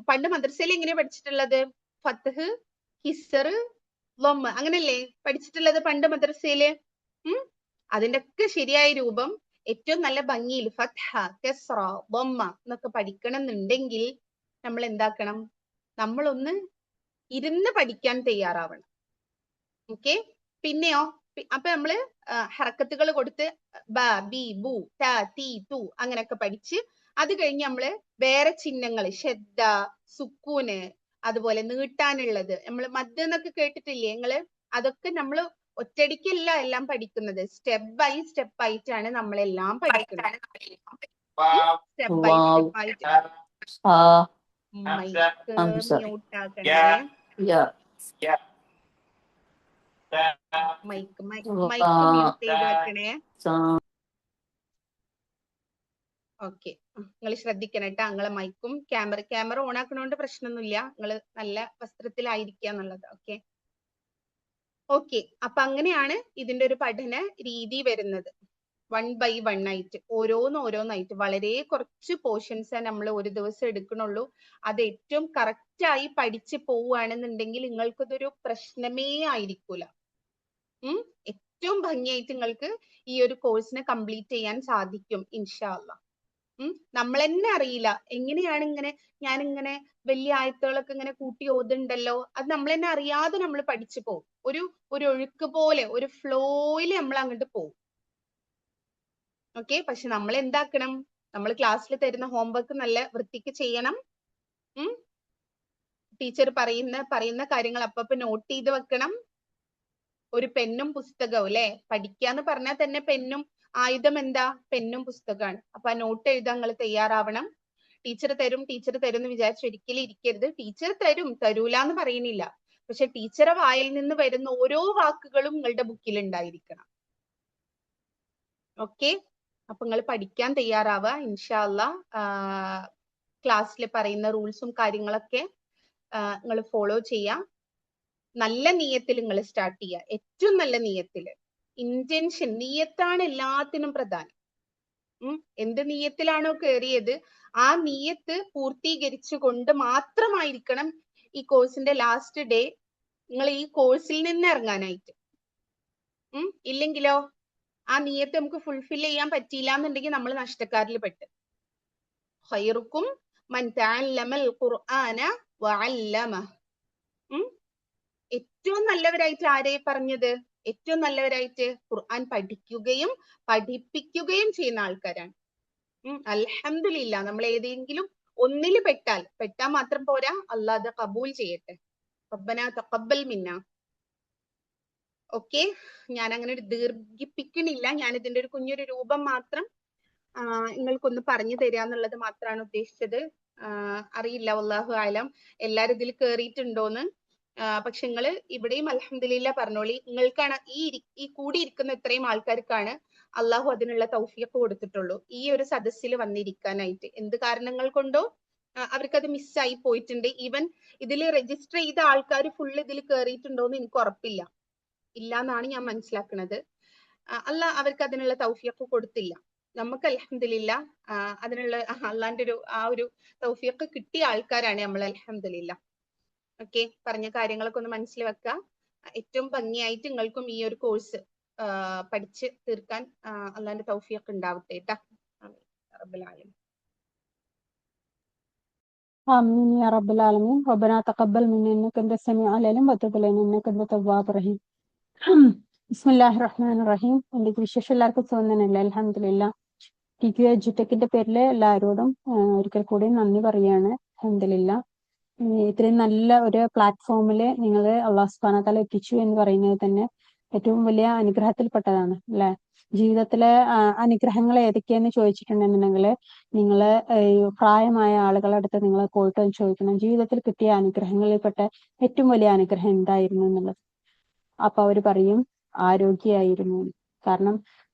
പണ്ട് മദ്രസയിൽ എങ്ങനെയാ പഠിച്ചിട്ടുള്ളത്? ഫത്ഹ്, കിസ്ർ, ദമ്മ, അങ്ങനല്ലേ പഠിച്ചിട്ടുള്ളത് പണ്ട് മദ്രസയില്? അതിന്റെ ഒക്കെ ശരിയായ രൂപം ഏറ്റവും നല്ല ഭംഗിയിൽ ഫത്ഹ, കസ്റ, ദമ്മ എന്നൊക്കെ പഠിക്കണം എന്നുണ്ടെങ്കിൽ നമ്മൾ എന്താക്കണം? നമ്മളൊന്ന് ഇരുന്ന് പഠിക്കാൻ തയ്യാറാവണം. ഓക്കെ, പിന്നെയോ അപ്പൊ നമ്മള് ഹറക്കത്തുകൾ കൊടുത്ത് ബ, ബി, ബു, ത, തി, തു അങ്ങനെയൊക്കെ പഠിച്ച്, അത് കഴിഞ്ഞ് നമ്മള് വേറെ ചിഹ്നങ്ങൾ, ഷദ്ദ, സുക്കൂന്, അതുപോലെ നീട്ടാനുള്ളത്, നമ്മൾ മദ് എന്നൊക്കെ കേട്ടിട്ടില്ലേ നിങ്ങള്? അതൊക്കെ നമ്മൾ ഒറ്റയടിക്കല്ല എല്ലാം പഠിക്കുന്നത്, സ്റ്റെപ്പ് ബൈ സ്റ്റെപ്പ് ആയിട്ടാണ് നമ്മളെല്ലാം പഠിക്കുന്നത്. സ്റ്റെപ്പ് ബൈ സ്റ്റെപ്പ് ആയിട്ട്. മൈക്ക് മ്യൂട്ട് ആക്കണേ. മൈക്ക് മ്യൂട്ട് ചെയ്ത് വെക്കണേ. ഓക്കെ, നിങ്ങൾ ശ്രദ്ധിക്കണം കേട്ടോ. നിങ്ങളെ മൈക്കും ക്യാമറ ഓൺ ആക്കണോണ്ട് പ്രശ്നമൊന്നുമില്ല, നിങ്ങൾ നല്ല വസ്ത്രത്തിലായിരിക്കുക എന്നുള്ളത്. ഓക്കെ, അപ്പൊ അങ്ങനെയാണ് ഇതിന്റെ ഒരു പഠന രീതി വരുന്നത്. 1 by 1 ആയിട്ട്, ഓരോന്നായിട്ട്. വളരെ കുറച്ച് പോർഷൻസ് നമ്മൾ ഒരു ദിവസം എടുക്കണുള്ളൂ. അത് ഏറ്റവും കറക്റ്റ് ആയി പഠിച്ച് പോവുകയാണെന്നുണ്ടെങ്കിൽ നിങ്ങൾക്കിതൊരു പ്രശ്നമേ ആയിരിക്കൂല. ഏറ്റവും ഭംഗിയായിട്ട് നിങ്ങൾക്ക് ഈ ഒരു കോഴ്സിനെ കംപ്ലീറ്റ് ചെയ്യാൻ സാധിക്കും ഇൻഷാ അല്ലാഹ്. നമ്മൾ തന്നെ അറിയില്ല എങ്ങനെയാണ് ഞാനിങ്ങനെ വലിയ ആയത്തുകളൊക്കെ ഇങ്ങനെ കൂട്ടി ഓതുണ്ടല്ലോ, അത് നമ്മൾ തന്നെ അറിയാതെ നമ്മൾ പഠിച്ചു പോകും. ഒരു ഒഴുക്ക് പോലെ, ഒരു ഫ്ലോയില് നമ്മൾ അങ്ങോട്ട് പോകും. ഓക്കെ, പക്ഷെ നമ്മൾ എന്താക്കണം? നമ്മൾ ക്ലാസ്സിൽ തരുന്ന ഹോംവർക്ക് നല്ല വൃത്തിക്ക് ചെയ്യണം. ടീച്ചർ പറയുന്ന കാര്യങ്ങൾ അപ്പപ്പോ നോട്ട് ചെയ്ത് വെക്കണം. ഒരു പെന്നും പുസ്തകവും അല്ലെ, പഠിക്കാന്ന് പറഞ്ഞാൽ തന്നെ പെന്നും ആയുധം എന്താ? പെന്നും പുസ്തകമാണ്. അപ്പൊ ആ നോട്ട് എഴുതാൻ നിങ്ങൾ തയ്യാറാവണം. ടീച്ചർ തരും എന്ന് വിചാരിച്ച് ഒരിക്കലും ഇരിക്കരുത്. ടീച്ചർ തരൂല എന്ന് പറയുന്നില്ല, പക്ഷെ ടീച്ചറെ വായിൽ നിന്ന് വരുന്ന ഓരോ വാക്കുകളും നിങ്ങളുടെ ബുക്കിൽ ഉണ്ടായിരിക്കണം. ഓക്കെ, അപ്പൊ നിങ്ങൾ പഠിക്കാൻ തയ്യാറാവുക ഇൻഷാ അല്ലാഹ്. ക്ലാസ്സിൽ പറയുന്ന റൂൾസും കാര്യങ്ങളൊക്കെ നിങ്ങൾ ഫോളോ ചെയ്യാം. നല്ല നിയത്തിൽ നിങ്ങൾ സ്റ്റാർട്ട് ചെയ്യുക, ഏറ്റവും നല്ല നിയത്തിൽ. ഇന്റൻഷൻ, നിയത്താണ് എല്ലാത്തിനും പ്രധാനം. എന്ത് നിയത്തിലാണോ കയറിയത് ആ നിയത്ത് പൂർത്തീകരിച്ചു കൊണ്ട് മാത്രമായിരിക്കണം ഈ കോഴ്സിന്റെ ലാസ്റ്റ് ഡേ നിങ്ങൾ ഈ കോഴ്സിൽ നിന്ന് ഇറങ്ങാനായിട്ട്. ഇല്ലെങ്കിലോ ആ നിയത്ത് നമുക്ക് ഫുൾഫിൽ ചെയ്യാൻ പറ്റിയില്ല എന്നുണ്ടെങ്കിൽ നമ്മൾ നഷ്ടക്കാരിൽ പെട്ട്. ഖൈറുക്കും മൻ തഅല്ലമൽ ഖുർആന വഅല്ലമഹ്. ഏറ്റവും നല്ലവരായിട്ട് ആരെ പറഞ്ഞത്? ഏറ്റവും നല്ലവരായിട്ട് ഖുർആൻ പഠിക്കുകയും പഠിപ്പിക്കുകയും ചെയ്യുന്ന ആൾക്കാരാണ്. അൽഹംദുലില്ലാ, നമ്മൾ ഏതെങ്കിലും ഒന്നിൽ പെട്ടാൽ മാത്രം പോരാ, അല്ലാഹ് അത് കബൂൽ ചെയ്യട്ടെ. റബ്ബനാ തഖബ്ബൽ മിന്നാ. ഓക്കെ, ഞാൻ അങ്ങനെ ദീർഘിപ്പിക്കണില്ല, ഞാൻ ഇതിന്റെ ഒരു കുഞ്ഞൊരു രൂപം മാത്രം നിങ്ങൾക്കൊന്ന് പറഞ്ഞു തരാന്നുള്ളത് മാത്രമാണ് ഉദ്ദേശിച്ചത്. അറിയില്ല, വല്ലാഹു ആലം എല്ലാരും ഇതിൽ കേറിയിട്ടുണ്ടോന്ന്. പക്ഷെ നിങ്ങൾ ഇവിടെയും അൽഹംദുലില്ലാ പറഞ്ഞോളി, നിങ്ങൾക്കാണ് ഈ കൂടിയിരിക്കുന്ന ഇത്രയും ആൾക്കാർക്കാണ് അള്ളാഹു അതിനുള്ള തൗഫീഖ് കൊടുത്തിട്ടുള്ളൂ ഈ ഒരു സദസ്സിൽ വന്നിരിക്കാനായിട്ട്. എന്ത് കാരണങ്ങൾ കൊണ്ടോ അവർക്കത് മിസ്സായി പോയിട്ടുണ്ട്. ഈവൻ ഇതിൽ രജിസ്റ്റർ ചെയ്ത ആൾക്കാർ ഫുൾ ഇതിൽ കയറിയിട്ടുണ്ടോ എന്ന് എനിക്ക് ഉറപ്പില്ല, ഇല്ലാന്നാണ് ഞാൻ മനസ്സിലാക്കുന്നത്. അള്ളാഹ് അവർക്ക് അതിനുള്ള തൗഫീഖ് കൊടുത്തില്ല. നമുക്ക് അൽഹംദുലില്ലാ അതിനുള്ള അള്ളാന്റെ ഒരു തൗഫീഖ് കിട്ടിയ ആൾക്കാരാണ് നമ്മൾ അൽഹംദുലില്ലാ. ഓക്കെ, പറഞ്ഞ കാര്യങ്ങളൊക്കെ ഒന്ന് മനസ്സിൽ വെക്കുക. ഏറ്റവും ഭംഗിയായിട്ട് നിങ്ങൾക്കും ഈ ഒരു കോഴ്സ് പഠിച്ച് തീർക്കാൻ അള്ളാന്റെ തൗഫീഖ് ഉണ്ടാവട്ടെ ട്ടാ. റബ്ബുൽ ആലമീൻ. آمين يا رب العالمين. ربنا تقبل منا إنك أنت السميع العليم وتب علينا إنك أنت التواب الرحيم. ബിസ്മില്ലാഹിർ റഹ്മാനിർ റഹീം. എന്തൊക്കെ വിശേഷം? എല്ലാവർക്കും സുഖം തന്നെയല്ലേ? അൽഹംദുലില്ലാ. TQ എഡ്യൂടെക്കിന്റെ പേരിൽ എല്ലാവരോടും ഒരിക്കൽ കൂടി നന്ദി പറയാണ്. അൽഹംദുലില്ലാ. ഇത്രയും നല്ല ഒരു പ്ലാറ്റ്ഫോമിൽ നിങ്ങൾ അള്ളാഹു സുബ്ഹാനഹു വ തആല എത്തിച്ചു എന്ന് പറയുന്നത് തന്നെ ഏറ്റവും വലിയ അനുഗ്രഹത്തിൽപ്പെട്ടതാണ് അല്ലെ. ജീവിതത്തിലെ അനുഗ്രഹങ്ങൾ ഏതൊക്കെയെന്ന് ചോദിച്ചിട്ടുണ്ടെന്നുണ്ടെങ്കിൽ നിങ്ങൾ പ്രായമായ ആളുകളുടെ അടുത്ത് നിങ്ങൾ പോയിട്ട് ചോദിക്കണം, ജീവിതത്തിൽ കിട്ടിയ അനുഗ്രഹങ്ങളിൽപ്പെട്ട ഏറ്റവും വലിയ അനുഗ്രഹം എന്തായിരുന്നു എന്നുള്ളത്. അപ്പൊ അവർ പറയും ആരോഗ്യമായിരുന്നു. കാരണം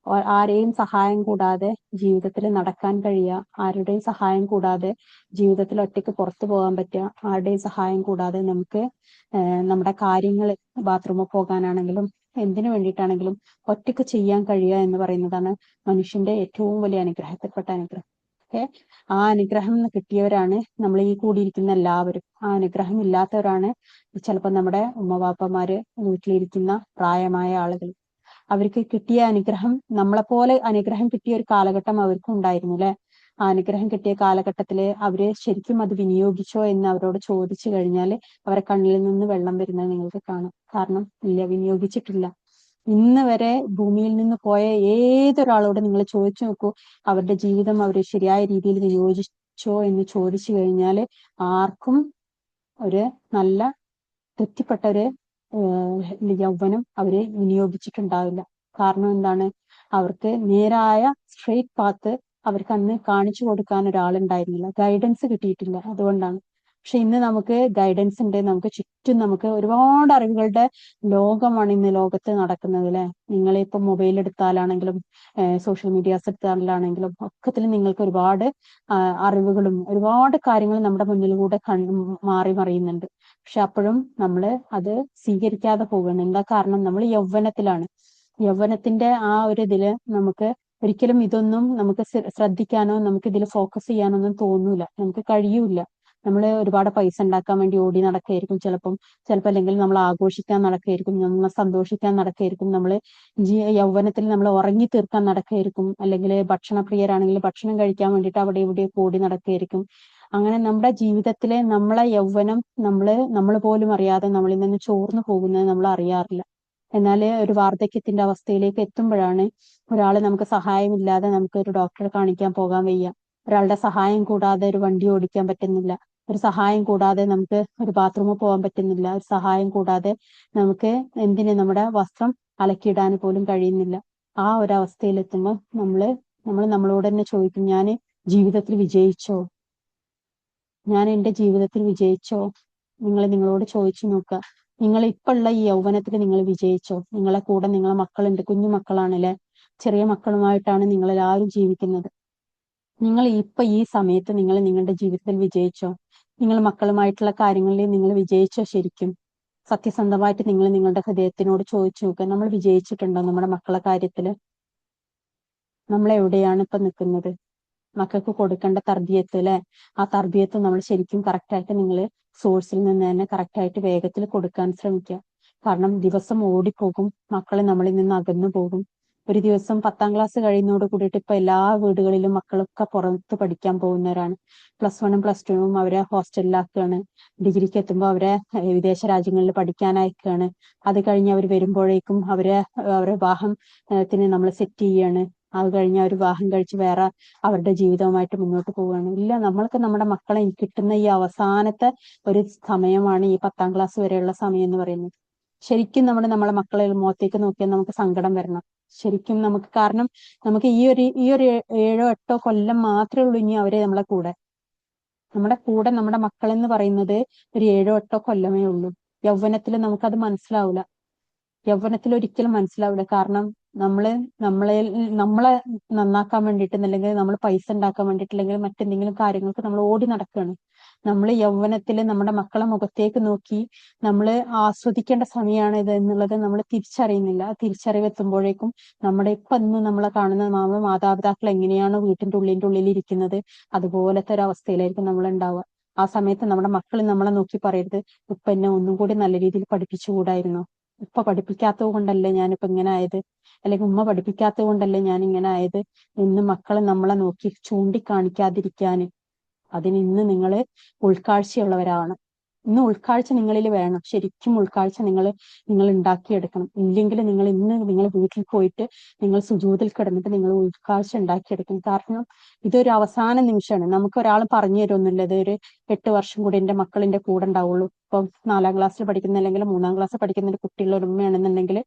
ആരെയും സഹായം കൂടാതെ ജീവിതത്തിൽ നടക്കാൻ കഴിയുക, ആരുടെയും സഹായം കൂടാതെ ജീവിതത്തിൽ ഒറ്റയ്ക്ക് പുറത്തു പോകാൻ പറ്റുക, ആരുടെയും സഹായം കൂടാതെ നമുക്ക് നമ്മുടെ കാര്യങ്ങൾ ബാത്റൂമിൽ പോകാനാണെങ്കിലും എന്തിനു വേണ്ടിയിട്ടാണെങ്കിലും ഒറ്റയ്ക്ക് ചെയ്യാൻ കഴിയുക എന്ന് പറയുന്നതാണ് മനുഷ്യന്റെ ഏറ്റവും വലിയ അനുഗ്രഹത്തിൽപ്പെട്ട അനുഗ്രഹം. ഓക്കെ, ആ അനുഗ്രഹം കിട്ടിയവരാണ് നമ്മൾ ഈ കൂടിയിരിക്കുന്ന എല്ലാവരും. ആ അനുഗ്രഹം ഇല്ലാത്തവരാണ് ചിലപ്പോൾ നമ്മുടെ ഉമ്മവാപ്പമാര്, വീട്ടിലിരിക്കുന്ന പ്രായമായ ആളുകൾ. അവർക്ക് കിട്ടിയ അനുഗ്രഹം നമ്മളെപ്പോലെ അനുഗ്രഹം കിട്ടിയ ഒരു കാലഘട്ടം അവർക്കും ഉണ്ടായിരുന്നു അല്ലെ. ആ അനുഗ്രഹം കിട്ടിയ കാലഘട്ടത്തില് അവര് ശരിക്കും അത് വിനിയോഗിച്ചോ എന്ന് അവരോട് ചോദിച്ചു കഴിഞ്ഞാൽ അവരെ കണ്ണിൽ നിന്ന് വെള്ളം വരുന്നത് നിങ്ങൾക്ക് കാണാം. കാരണം ഇല്ല, വിനിയോഗിച്ചിട്ടില്ല. ഇന്ന് വരെ ഭൂമിയിൽ നിന്ന് പോയ ഏതൊരാളോട് നിങ്ങൾ ചോദിച്ചു നോക്കൂ, അവരുടെ ജീവിതം അവർ ശരിയായ രീതിയിൽ വിനിയോഗിച്ചോ എന്ന് ചോദിച്ചു കഴിഞ്ഞാൽ ആർക്കും ഒരു നല്ല തൃപ്തിപ്പെട്ട ഒരു യൗവനം അവര് വിനിയോഗിച്ചിട്ടുണ്ടാവില്ല. കാരണം എന്താണ്? അവർക്ക് നേരായ സ്ട്രെയിറ്റ് പാത്ത് അവർക്ക് അന്ന് കാണിച്ചു കൊടുക്കാൻ ഒരാളുണ്ടായിരുന്നില്ല, ഗൈഡൻസ് കിട്ടിയിട്ടില്ല. അതുകൊണ്ടാണ്. പക്ഷെ ഇന്ന് നമുക്ക് ഗൈഡൻസ് ഉണ്ട്, നമുക്ക് ചുറ്റും നമുക്ക് ഒരുപാട് അറിവുകളുടെ ലോകമാണ് ഇന്ന് ലോകത്ത് നടക്കുന്നത് അല്ലെ. നിങ്ങളിപ്പോ മൊബൈൽ എടുത്താലാണെങ്കിലും സോഷ്യൽ മീഡിയാസ് എടുത്താലാണെങ്കിലും ഒക്കത്തിൽ നിങ്ങൾക്ക് ഒരുപാട് അറിവുകളും ഒരുപാട് കാര്യങ്ങൾ നമ്മുടെ മുന്നിലൂടെ മാറി മറിയുന്നുണ്ട്. പക്ഷെ അപ്പോഴും നമ്മൾ അത് സ്വീകരിക്കാതെ പോവുകയാണ്. എന്താ കാരണം? നമ്മൾ യൗവനത്തിലാണ്. യൗവനത്തിന്റെ ആ ഒരു ഇതില് നമുക്ക് ഒരിക്കലും ഇതൊന്നും നമുക്ക് ശ്രദ്ധിക്കാനോ നമുക്ക് ഇതിൽ ഫോക്കസ് ചെയ്യാനൊന്നും തോന്നൂല, നമുക്ക് കഴിയൂല. നമ്മൾ ഒരുപാട് പൈസ ഉണ്ടാക്കാൻ വേണ്ടി ഓടി നടക്കുകയായിരിക്കും ചിലപ്പോൾ അല്ലെങ്കിൽ നമ്മൾ ആഘോഷിക്കാൻ നടക്കുകയായിരിക്കും, നമ്മൾ സന്തോഷിക്കാൻ നടക്കുകയായിരിക്കും, നമ്മൾ യൗവനത്തിൽ നമ്മൾ ഉറങ്ങി തീർക്കാൻ നടക്കുകയായിരിക്കും, അല്ലെങ്കിൽ ഭക്ഷണപ്രിയരാണെങ്കിൽ ഭക്ഷണം കഴിക്കാൻ വേണ്ടിയിട്ട് അവിടെ ഇവിടെ ഓടി നടക്കുകയായിരിക്കും. അങ്ങനെ നമ്മുടെ ജീവിതത്തിലെ നമ്മളെ യൗവനം നമ്മൾ പോലും അറിയാതെ നമ്മളിൽ നിന്ന് ചോർന്നു പോകുന്നത് നമ്മൾ അറിയാറില്ല. എന്നാൽ ഒരു വാർദ്ധക്യത്തിന്റെ അവസ്ഥയിലേക്ക് എത്തുമ്പോഴാണ് ഒരാൾ നമുക്ക് സഹായമില്ലാതെ നമുക്ക് ഒരു ഡോക്ടറെ കാണിക്കാൻ പോകാൻ വയ്യ, ഒരാളുടെ സഹായം കൂടാതെ ഒരു വണ്ടി ഓടിക്കാൻ പറ്റുന്നില്ല, ഒരു സഹായം കൂടാതെ നമുക്ക് ഒരു ബാത്റൂമിൽ പോകാൻ പറ്റുന്നില്ല, ഒരു സഹായം കൂടാതെ നമുക്ക് നമ്മുടെ വസ്ത്രം അലക്കിയിടാൻ പോലും കഴിയുന്നില്ല. ആ ഒരു അവസ്ഥയിലെത്തുമ്പോൾ നമ്മൾ നമ്മളോട് തന്നെ ചോദിക്കും, ഞാൻ ജീവിതത്തിൽ വിജയിച്ചോ? ഞാൻ എൻ്റെ ജീവിതത്തിൽ വിജയിച്ചോ? നിങ്ങളോട് ചോദിച്ചു നോക്കുക. നിങ്ങൾ ഇപ്പൊ ഉള്ള ഈ യൗവനത്തിൽ നിങ്ങൾ വിജയിച്ചോ? നിങ്ങളെ കൂടെ നിങ്ങളെ മക്കളുണ്ട്, കുഞ്ഞു മക്കളാണല്ലേ, ചെറിയ മക്കളുമായിട്ടാണ് നിങ്ങൾ എല്ലാവരും ജീവിക്കുന്നത്. നിങ്ങൾ ഇപ്പൊ ഈ സമയത്ത് നിങ്ങൾ നിങ്ങളുടെ ജീവിതത്തിൽ വിജയിച്ചോ? നിങ്ങൾ മക്കളുമായിട്ടുള്ള കാര്യങ്ങളിൽ നിങ്ങൾ വിജയിച്ചോ? ശരിക്കും സത്യസന്ധമായിട്ട് നിങ്ങൾ നിങ്ങളുടെ ഹൃദയത്തിനോട് ചോദിച്ചു നോക്കുക, നമ്മൾ വിജയിച്ചിട്ടുണ്ടോ നമ്മുടെ മക്കളെ കാര്യത്തില്? നമ്മൾ എവിടെയാണ് ഇപ്പൊ നിൽക്കുന്നത്? മക്കൾക്ക് കൊടുക്കേണ്ട തർബിയത്ത് അല്ലെ, ആ തർബിയത്ത് നമ്മൾ ശരിക്കും കറക്റ്റായിട്ട് നിങ്ങൾ സോഴ്സിൽ നിന്ന് തന്നെ കറക്റ്റായിട്ട് വേഗത്തിൽ കൊടുക്കാൻ ശ്രമിക്കുക. കാരണം ദിവസം ഓടിപ്പോകും, മക്കളെ നമ്മളിൽ നിന്ന് അകന്നു പോകും. ഒരു ദിവസം 10ാം ക്ലാസ് കഴിയുന്നതോട് കൂടിയിട്ട് ഇപ്പൊ എല്ലാ വീടുകളിലും മക്കളൊക്കെ പുറത്ത് പഠിക്കാൻ പോകുന്നവരാണ്. +1 +2 അവരെ ഹോസ്റ്റലിലാക്കുകയാണ്. ഡിഗ്രിക്ക് എത്തുമ്പോൾ അവരെ വിദേശ രാജ്യങ്ങളിൽ പഠിക്കാൻ അയക്കുകയാണ്. അത് കഴിഞ്ഞ് അവർ വരുമ്പോഴേക്കും അവരെ വിവാഹത്തിന് നമ്മൾ സെറ്റ് ചെയ്യാണ്. അത് കഴിഞ്ഞ് അവർ വിവാഹം കഴിച്ച് വേറെ അവരുടെ ജീവിതവുമായിട്ട് മുന്നോട്ട് പോവുകയാണ്. ഇല്ല, നമ്മൾക്ക് നമ്മുടെ മക്കളെ കിട്ടുന്ന ഈ അവസാനത്തെ ഒരു സമയമാണ് ഈ 10ാം ക്ലാസ് വരെയുള്ള സമയം എന്ന് പറയുന്നത്. ശരിക്കും നമ്മളെ മക്കളെ മുഖത്തേക്ക് നോക്കിയാൽ നമുക്ക് സങ്കടം വരണം ശരിക്കും നമുക്ക്. കാരണം നമുക്ക് ഈ ഒരു 7-8 കൊല്ലം മാത്രമേ ഉള്ളൂ ഇനി അവരെ നമ്മുടെ കൂടെ നമ്മുടെ മക്കളെന്ന് പറയുന്നത് ഒരു 7-8 കൊല്ലമേ ഉള്ളൂ. യൗവനത്തിൽ നമുക്കത് മനസ്സിലാവില്ല. യൗവനത്തിൽ ഒരിക്കലും മനസ്സിലാവില്ല. കാരണം നമ്മളെ നന്നാക്കാൻ വേണ്ടിയിട്ട്, അല്ലെങ്കിൽ നമ്മൾ പൈസ ഉണ്ടാക്കാൻ വേണ്ടിയിട്ട്, അല്ലെങ്കിൽ മറ്റെന്തെങ്കിലും കാര്യങ്ങൾക്ക് നമ്മൾ ഓടി നടക്കുകയാണ്. നമ്മൾ യൗവനത്തിൽ നമ്മുടെ മക്കളെ മുഖത്തേക്ക് നോക്കി നമ്മൾ ആസ്വദിക്കേണ്ട സമയമാണ് ഇത് എന്നുള്ളത് നമ്മൾ തിരിച്ചറിയുന്നില്ല. ആ തിരിച്ചറിവെത്തുമ്പോഴേക്കും നമ്മുടെ ഇന്ന് നമ്മളെ കാണുന്ന നമ്മുടെ മാതാപിതാക്കൾ എങ്ങനെയാണോ വീട്ടിന്റെ ഉള്ളിൽ ഇരിക്കുന്നത്, അതുപോലത്തെ ഒരു അവസ്ഥയിലായിരിക്കും നമ്മൾ ഉണ്ടാവുക. ആ സമയത്ത് നമ്മുടെ മക്കൾ നമ്മളെ നോക്കി പറയരുത്, ഉപ്പ എന്നെ ഒന്നും കൂടി നല്ല രീതിയിൽ പഠിപ്പിച്ചുകൂടായിരുന്നോ, ഉപ്പ പഠിപ്പിക്കാത്തത് കൊണ്ടല്ലേ ഞാനിപ്പോ ഇങ്ങനെ ആയത്, അല്ലെങ്കിൽ ഉമ്മ പഠിപ്പിക്കാത്തത് കൊണ്ടല്ലേ ഞാൻ ഇങ്ങനെ ആയത് എന്ന് മക്കളെ നമ്മളെ നോക്കി ചൂണ്ടിക്കാണിക്കാതിരിക്കാന് അതിന് ഇന്ന് നിങ്ങൾ ഉൾക്കാഴ്ചയുള്ളവരാണ്. ഇന്ന് ഉൾക്കാഴ്ച നിങ്ങളിൽ വേണം. ശരിക്കും ഉൾക്കാഴ്ച നിങ്ങൾ ഉണ്ടാക്കിയെടുക്കണം. ഇല്ലെങ്കിൽ നിങ്ങൾ വീട്ടിൽ പോയിട്ട് നിങ്ങൾ സുജൂദിൽ കിടന്നിട്ട് നിങ്ങൾ ഉൾക്കാഴ്ച ഉണ്ടാക്കിയെടുക്കണം. കാരണം ഇതൊരു അവസാന നിമിഷമാണ്. നമുക്ക് ഒരാൾ പറഞ്ഞു തരുമൊന്നുമില്ല ഇതൊരു 8 വർഷം കൂടി എന്റെ മക്കളിന്റെ കൂടെ ഉണ്ടാവുള്ളൂ. ഇപ്പം 4ാം ക്ലാസ്സിൽ പഠിക്കുന്ന അല്ലെങ്കിൽ 3ാം ക്ലാസ്സിൽ പഠിക്കുന്ന ഒരു കുട്ടിയുള്ള ഒരു ഉമ്മയാണെന്നുണ്ടെങ്കിൽ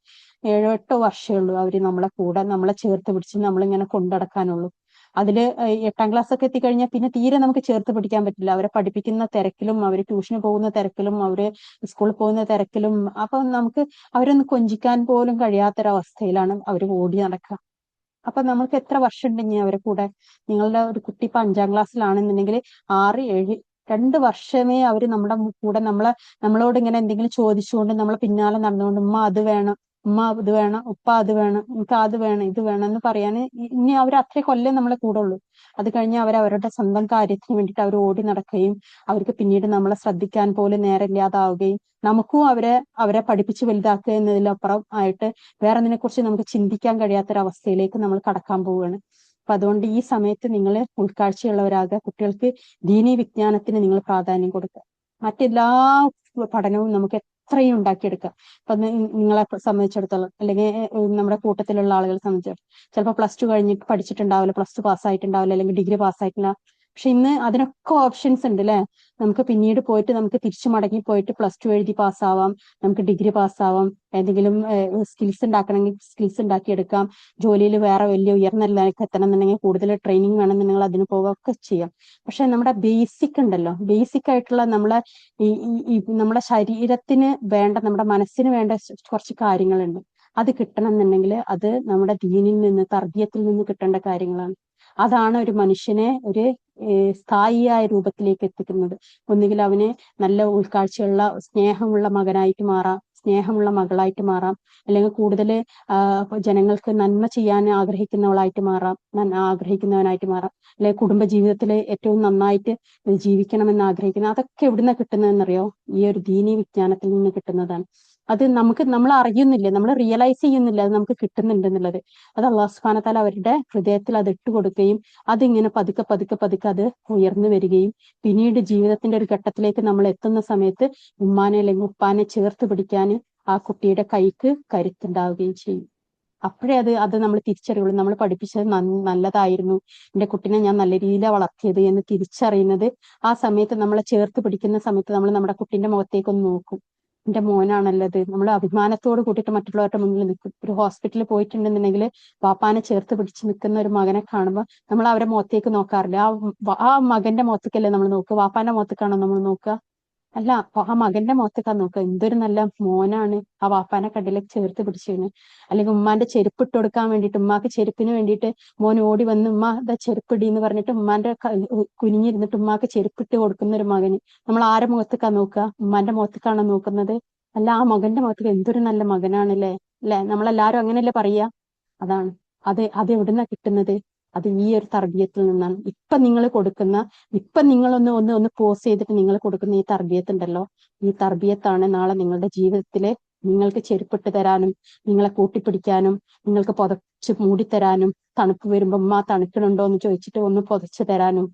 7-8 വർഷമേ ഉള്ളൂ അവര് നമ്മളെ കൂടെ നമ്മളെ ചേർത്ത് പിടിച്ച് നമ്മളിങ്ങനെ കൊണ്ടടക്കാനുള്ളൂ. അതില് 8ാം ക്ലാസ് ഒക്കെ എത്തിക്കഴിഞ്ഞാൽ പിന്നെ തീരെ നമുക്ക് ചേർത്ത് പിടിക്കാൻ പറ്റില്ല. അവരെ പഠിപ്പിക്കുന്ന തിരക്കിലും, അവര് ട്യൂഷന് പോകുന്ന തിരക്കിലും, അവര് സ്കൂളിൽ പോകുന്ന തിരക്കിലും, അപ്പൊ നമുക്ക് അവരൊന്ന് കൊഞ്ചിക്കാൻ പോലും കഴിയാത്തൊരവസ്ഥയിലാണ് അവർ ഓടി നടക്കുക. അപ്പൊ നമ്മൾക്ക് എത്ര വർഷം ഉണ്ടെങ്കിൽ അവരെ കൂടെ, നിങ്ങളുടെ ഒരു കുട്ടി ഇപ്പൊ 5ാം ക്ലാസ്സിലാണെന്നുണ്ടെങ്കിൽ 6, 7, 2 വർഷമേ അവര് നമ്മുടെ കൂടെ നമ്മളോട് ഇങ്ങനെ എന്തെങ്കിലും ചോദിച്ചുകൊണ്ട് നമ്മളെ പിന്നാലെ നടന്നുകൊണ്ട് ഉമ്മ അത് വേണം, ഉമ്മ ഇത് വേണം, ഉപ്പ അത് വേണം, എനിക്ക് അത് വേണം, ഇത് വേണം എന്ന് പറയാന് ഇനി അവർ അത്ര കൊല്ലം നമ്മളെ കൂടെ ഉള്ളൂ. അത് കഴിഞ്ഞ് അവരവരുടെ സ്വന്തം കാര്യത്തിന് വേണ്ടിയിട്ട് അവർ ഓടി നടക്കുകയും അവർക്ക് പിന്നീട് നമ്മളെ ശ്രദ്ധിക്കാൻ പോലും നേരമില്ലാതാവുകയും നമുക്കും അവരെ പഠിപ്പിച്ച് വലുതാക്കുക എന്നതിലപ്പുറം ആയിട്ട് വേറെ അതിനെ കുറിച്ച് നമുക്ക് ചിന്തിക്കാൻ കഴിയാത്തൊരവസ്ഥയിലേക്ക് നമ്മൾ കടക്കാൻ പോവുകയാണ്. അപ്പൊ അതുകൊണ്ട് ഈ സമയത്ത് നിങ്ങൾ ഉൾക്കാഴ്ചയുള്ളവരാകുക. കുട്ടികൾക്ക് ദീനീ വിജ്ഞാനത്തിന് നിങ്ങൾ പ്രാധാന്യം കൊടുക്കുക. മറ്റെല്ലാ പഠനവും നമുക്ക് എത്രയും ഉണ്ടാക്കിയെടുക്കുക. ഇപ്പൊ നിങ്ങളെ സംബന്ധിച്ചിടത്തോളം, അല്ലെങ്കിൽ നമ്മുടെ കൂട്ടത്തിലുള്ള ആളുകളെ സംബന്ധിച്ചിടത്തോളം ചിലപ്പോൾ +2 കഴിഞ്ഞിട്ട് പഠിച്ചിട്ടുണ്ടാവില്ല, +2 പാസ്സായിട്ടുണ്ടാവില്ല, അല്ലെങ്കിൽ ഡിഗ്രി പാസ്സായിട്ടില്ല. പക്ഷെ ഇന്ന് അതിനൊക്കെ ഓപ്ഷൻസ് ഉണ്ട് അല്ലെ. നമുക്ക് പിന്നീട് പോയിട്ട് നമുക്ക് തിരിച്ചു മടങ്ങി പോയിട്ട് +2 എഴുതി പാസ്സാവാം, നമുക്ക് ഡിഗ്രി പാസ്സാവാം, ഏതെങ്കിലും സ്കിൽസ് ഉണ്ടാക്കണമെങ്കിൽ സ്കിൽസ് ഉണ്ടാക്കിയെടുക്കാം, ജോലിയിൽ വേറെ വലിയ ഉയർന്ന നിലയിലേക്ക് എത്തണം എന്നുണ്ടെങ്കിൽ കൂടുതൽ ട്രെയിനിങ് വേണമെന്നുണ്ടെങ്കിൽ അതിന് പോവുകയൊക്കെ ചെയ്യാം. പക്ഷെ നമ്മുടെ ബേസിക് ഉണ്ടല്ലോ, ബേസിക് ആയിട്ടുള്ള നമ്മുടെ ശരീരത്തിന് വേണ്ട, നമ്മുടെ മനസ്സിന് വേണ്ട കുറച്ച് കാര്യങ്ങളുണ്ട്. അത് കിട്ടണം എന്നുണ്ടെങ്കിൽ അത് നമ്മുടെ ദീനിൽ നിന്ന്, തർബിയത്തിൽ നിന്ന് കിട്ടേണ്ട കാര്യങ്ങളാണ്. അതാണ് ഒരു മനുഷ്യനെ ഒരു സ്ഥായിയായ രൂപത്തിലേക്ക് എത്തിക്കുന്നത്. ഒന്നുകിൽ അവന് നല്ല ഉൾക്കാഴ്ചയുള്ള സ്നേഹമുള്ള മകനായിട്ട് മാറാം, സ്നേഹമുള്ള മകളായിട്ട് മാറാം, അല്ലെങ്കിൽ കൂടുതൽ ജനങ്ങൾക്ക് നന്മ ചെയ്യാൻ ആഗ്രഹിക്കുന്നവളായിട്ട് മാറാം, ആഗ്രഹിക്കുന്നവനായിട്ട് മാറാം, അല്ലെങ്കിൽ കുടുംബ ജീവിതത്തിൽ ഏറ്റവും നന്നായിട്ട് ജീവിക്കണമെന്ന് ആഗ്രഹിക്കുന്ന. അതൊക്കെ എവിടുന്ന കിട്ടുന്നതെന്നറിയോ? ഈ ഒരു ദീനീ വിജ്ഞാനത്തിൽ നിന്ന് കിട്ടുന്നതാണ്. അത് നമ്മൾ അറിയുന്നില്ല, നമ്മൾ റിയലൈസ് ചെയ്യുന്നില്ല അത് നമുക്ക് കിട്ടുന്നുണ്ട് എന്നുള്ളത്. അത് അല്ലാഹു സുബ്ഹാനഹു വ തആല അവരുടെ ഹൃദയത്തിൽ അത് ഇട്ട് കൊടുക്കുകയും അതിങ്ങനെ പതുക്കെ പതുക്കെ പതുക്കെ അത് ഉയർന്നു വരികയും പിന്നീട് ജീവിതത്തിന്റെ ഒരു ഘട്ടത്തിലേക്ക് നമ്മൾ എത്തുന്ന സമയത്ത് ഉമ്മാനെ അല്ലെങ്കിൽ ഉപ്പാനെ ചേർത്ത് പിടിക്കാൻ ആ കുട്ടിയുടെ കൈക്ക് കരുത്തുണ്ടാവുകയും ചെയ്യും. അപ്പോഴേ അത് നമ്മൾ തിരിച്ചറിയുള്ളൂ. നമ്മൾ പഠിപ്പിച്ചത് നല്ലതായിരുന്നു, എന്റെ കുട്ടിനെ ഞാൻ നല്ല രീതിയിലാണ് വളർത്തിയത് എന്ന് തിരിച്ചറിയുന്നത് ആ സമയത്ത് നമ്മളെ ചേർത്ത് പിടിക്കുന്ന സമയത്ത് നമ്മൾ നമ്മുടെ കുട്ടീന്റെ മുഖത്തേക്കൊന്ന് നോക്കും. എന്റെ മോനാണല്ലത്, നമ്മൾ അഭിമാനത്തോട് കൂട്ടിയിട്ട് മറ്റുള്ളവരുടെ മുന്നിൽ നിൽക്കും. ഒരു ഹോസ്പിറ്റലിൽ പോയിട്ടുണ്ടെന്നുണ്ടെങ്കിൽ വാപ്പാനെ ചേർത്ത് പിടിച്ച് നിൽക്കുന്ന ഒരു മകനെ കാണുമ്പോൾ നമ്മൾ അവരെ മുഖത്തേക്ക് നോക്കാറില്ല. ആ മകന്റെ മുഖത്തേക്കല്ലേ നമ്മൾ നോക്കുക, വാപ്പാന്റെ മുഖത്തേക്കാണോ നമ്മൾ നോക്കുക? അല്ല, ആ മകന്റെ മുഖത്തേക്കാണ് നോക്കുക. എന്തൊരു നല്ല മോനാണ്, ആ വാപ്പാനെ കണ്ടിലേക്ക് ചേർത്ത് പിടിച്ചിരുന്നു. അല്ലെങ്കിൽ ഉമ്മാന്റെ ചെരുപ്പ് ഇട്ട് കൊടുക്കാൻ വേണ്ടിയിട്ട്, ഉമ്മാക്ക് ചെരുപ്പിന് വേണ്ടിയിട്ട് മോൻ ഓടി വന്ന് ഉമ്മ ഇതാ ചെരുപ്പിടി എന്ന് പറഞ്ഞിട്ട് ഉമ്മാന്റെ കുനിഞ്ഞിരുന്നിട്ട് ഉമ്മാക്ക് ചെരുപ്പിട്ട് കൊടുക്കുന്ന ഒരു മകന് നമ്മൾ ആരെ മുഖത്തേക്കാണ് നോക്കുക? ഉമ്മാന്റെ മുഖത്തേക്കാണോ നോക്കുന്നത്? അല്ല, ആ മകന്റെ മുഖത്തേക്ക് എന്തൊരു നല്ല മകനാണല്ലേ, അല്ലെ? നമ്മളെല്ലാരും അങ്ങനെയല്ലേ പറയാ? അതാണ് അത് എവിടുന്നാ കിട്ടുന്നത്? അത് ഈ ഒരു തർബിയത്തിൽ നിന്നാണ്. ഇപ്പൊ നിങ്ങളൊന്ന് പോസ് ചെയ്തിട്ട് നിങ്ങൾ കൊടുക്കുന്ന ഈ തർബിയത്തുണ്ടല്ലോ, ഈ തർബിയത്താണ് നാളെ നിങ്ങളുടെ ജീവിതത്തിലെ നിങ്ങൾക്ക് ചെരുപ്പിട്ട് തരാനും, നിങ്ങളെ കൂട്ടിപ്പിടിക്കാനും, നിങ്ങൾക്ക് പുതച്ച് മൂടിത്തരാനും, തണുപ്പ് വരുമ്പോ ഉമ്മ തണുക്കണുണ്ടോ എന്ന് ചോദിച്ചിട്ട് ഒന്ന് പുതച്ചു തരാനും,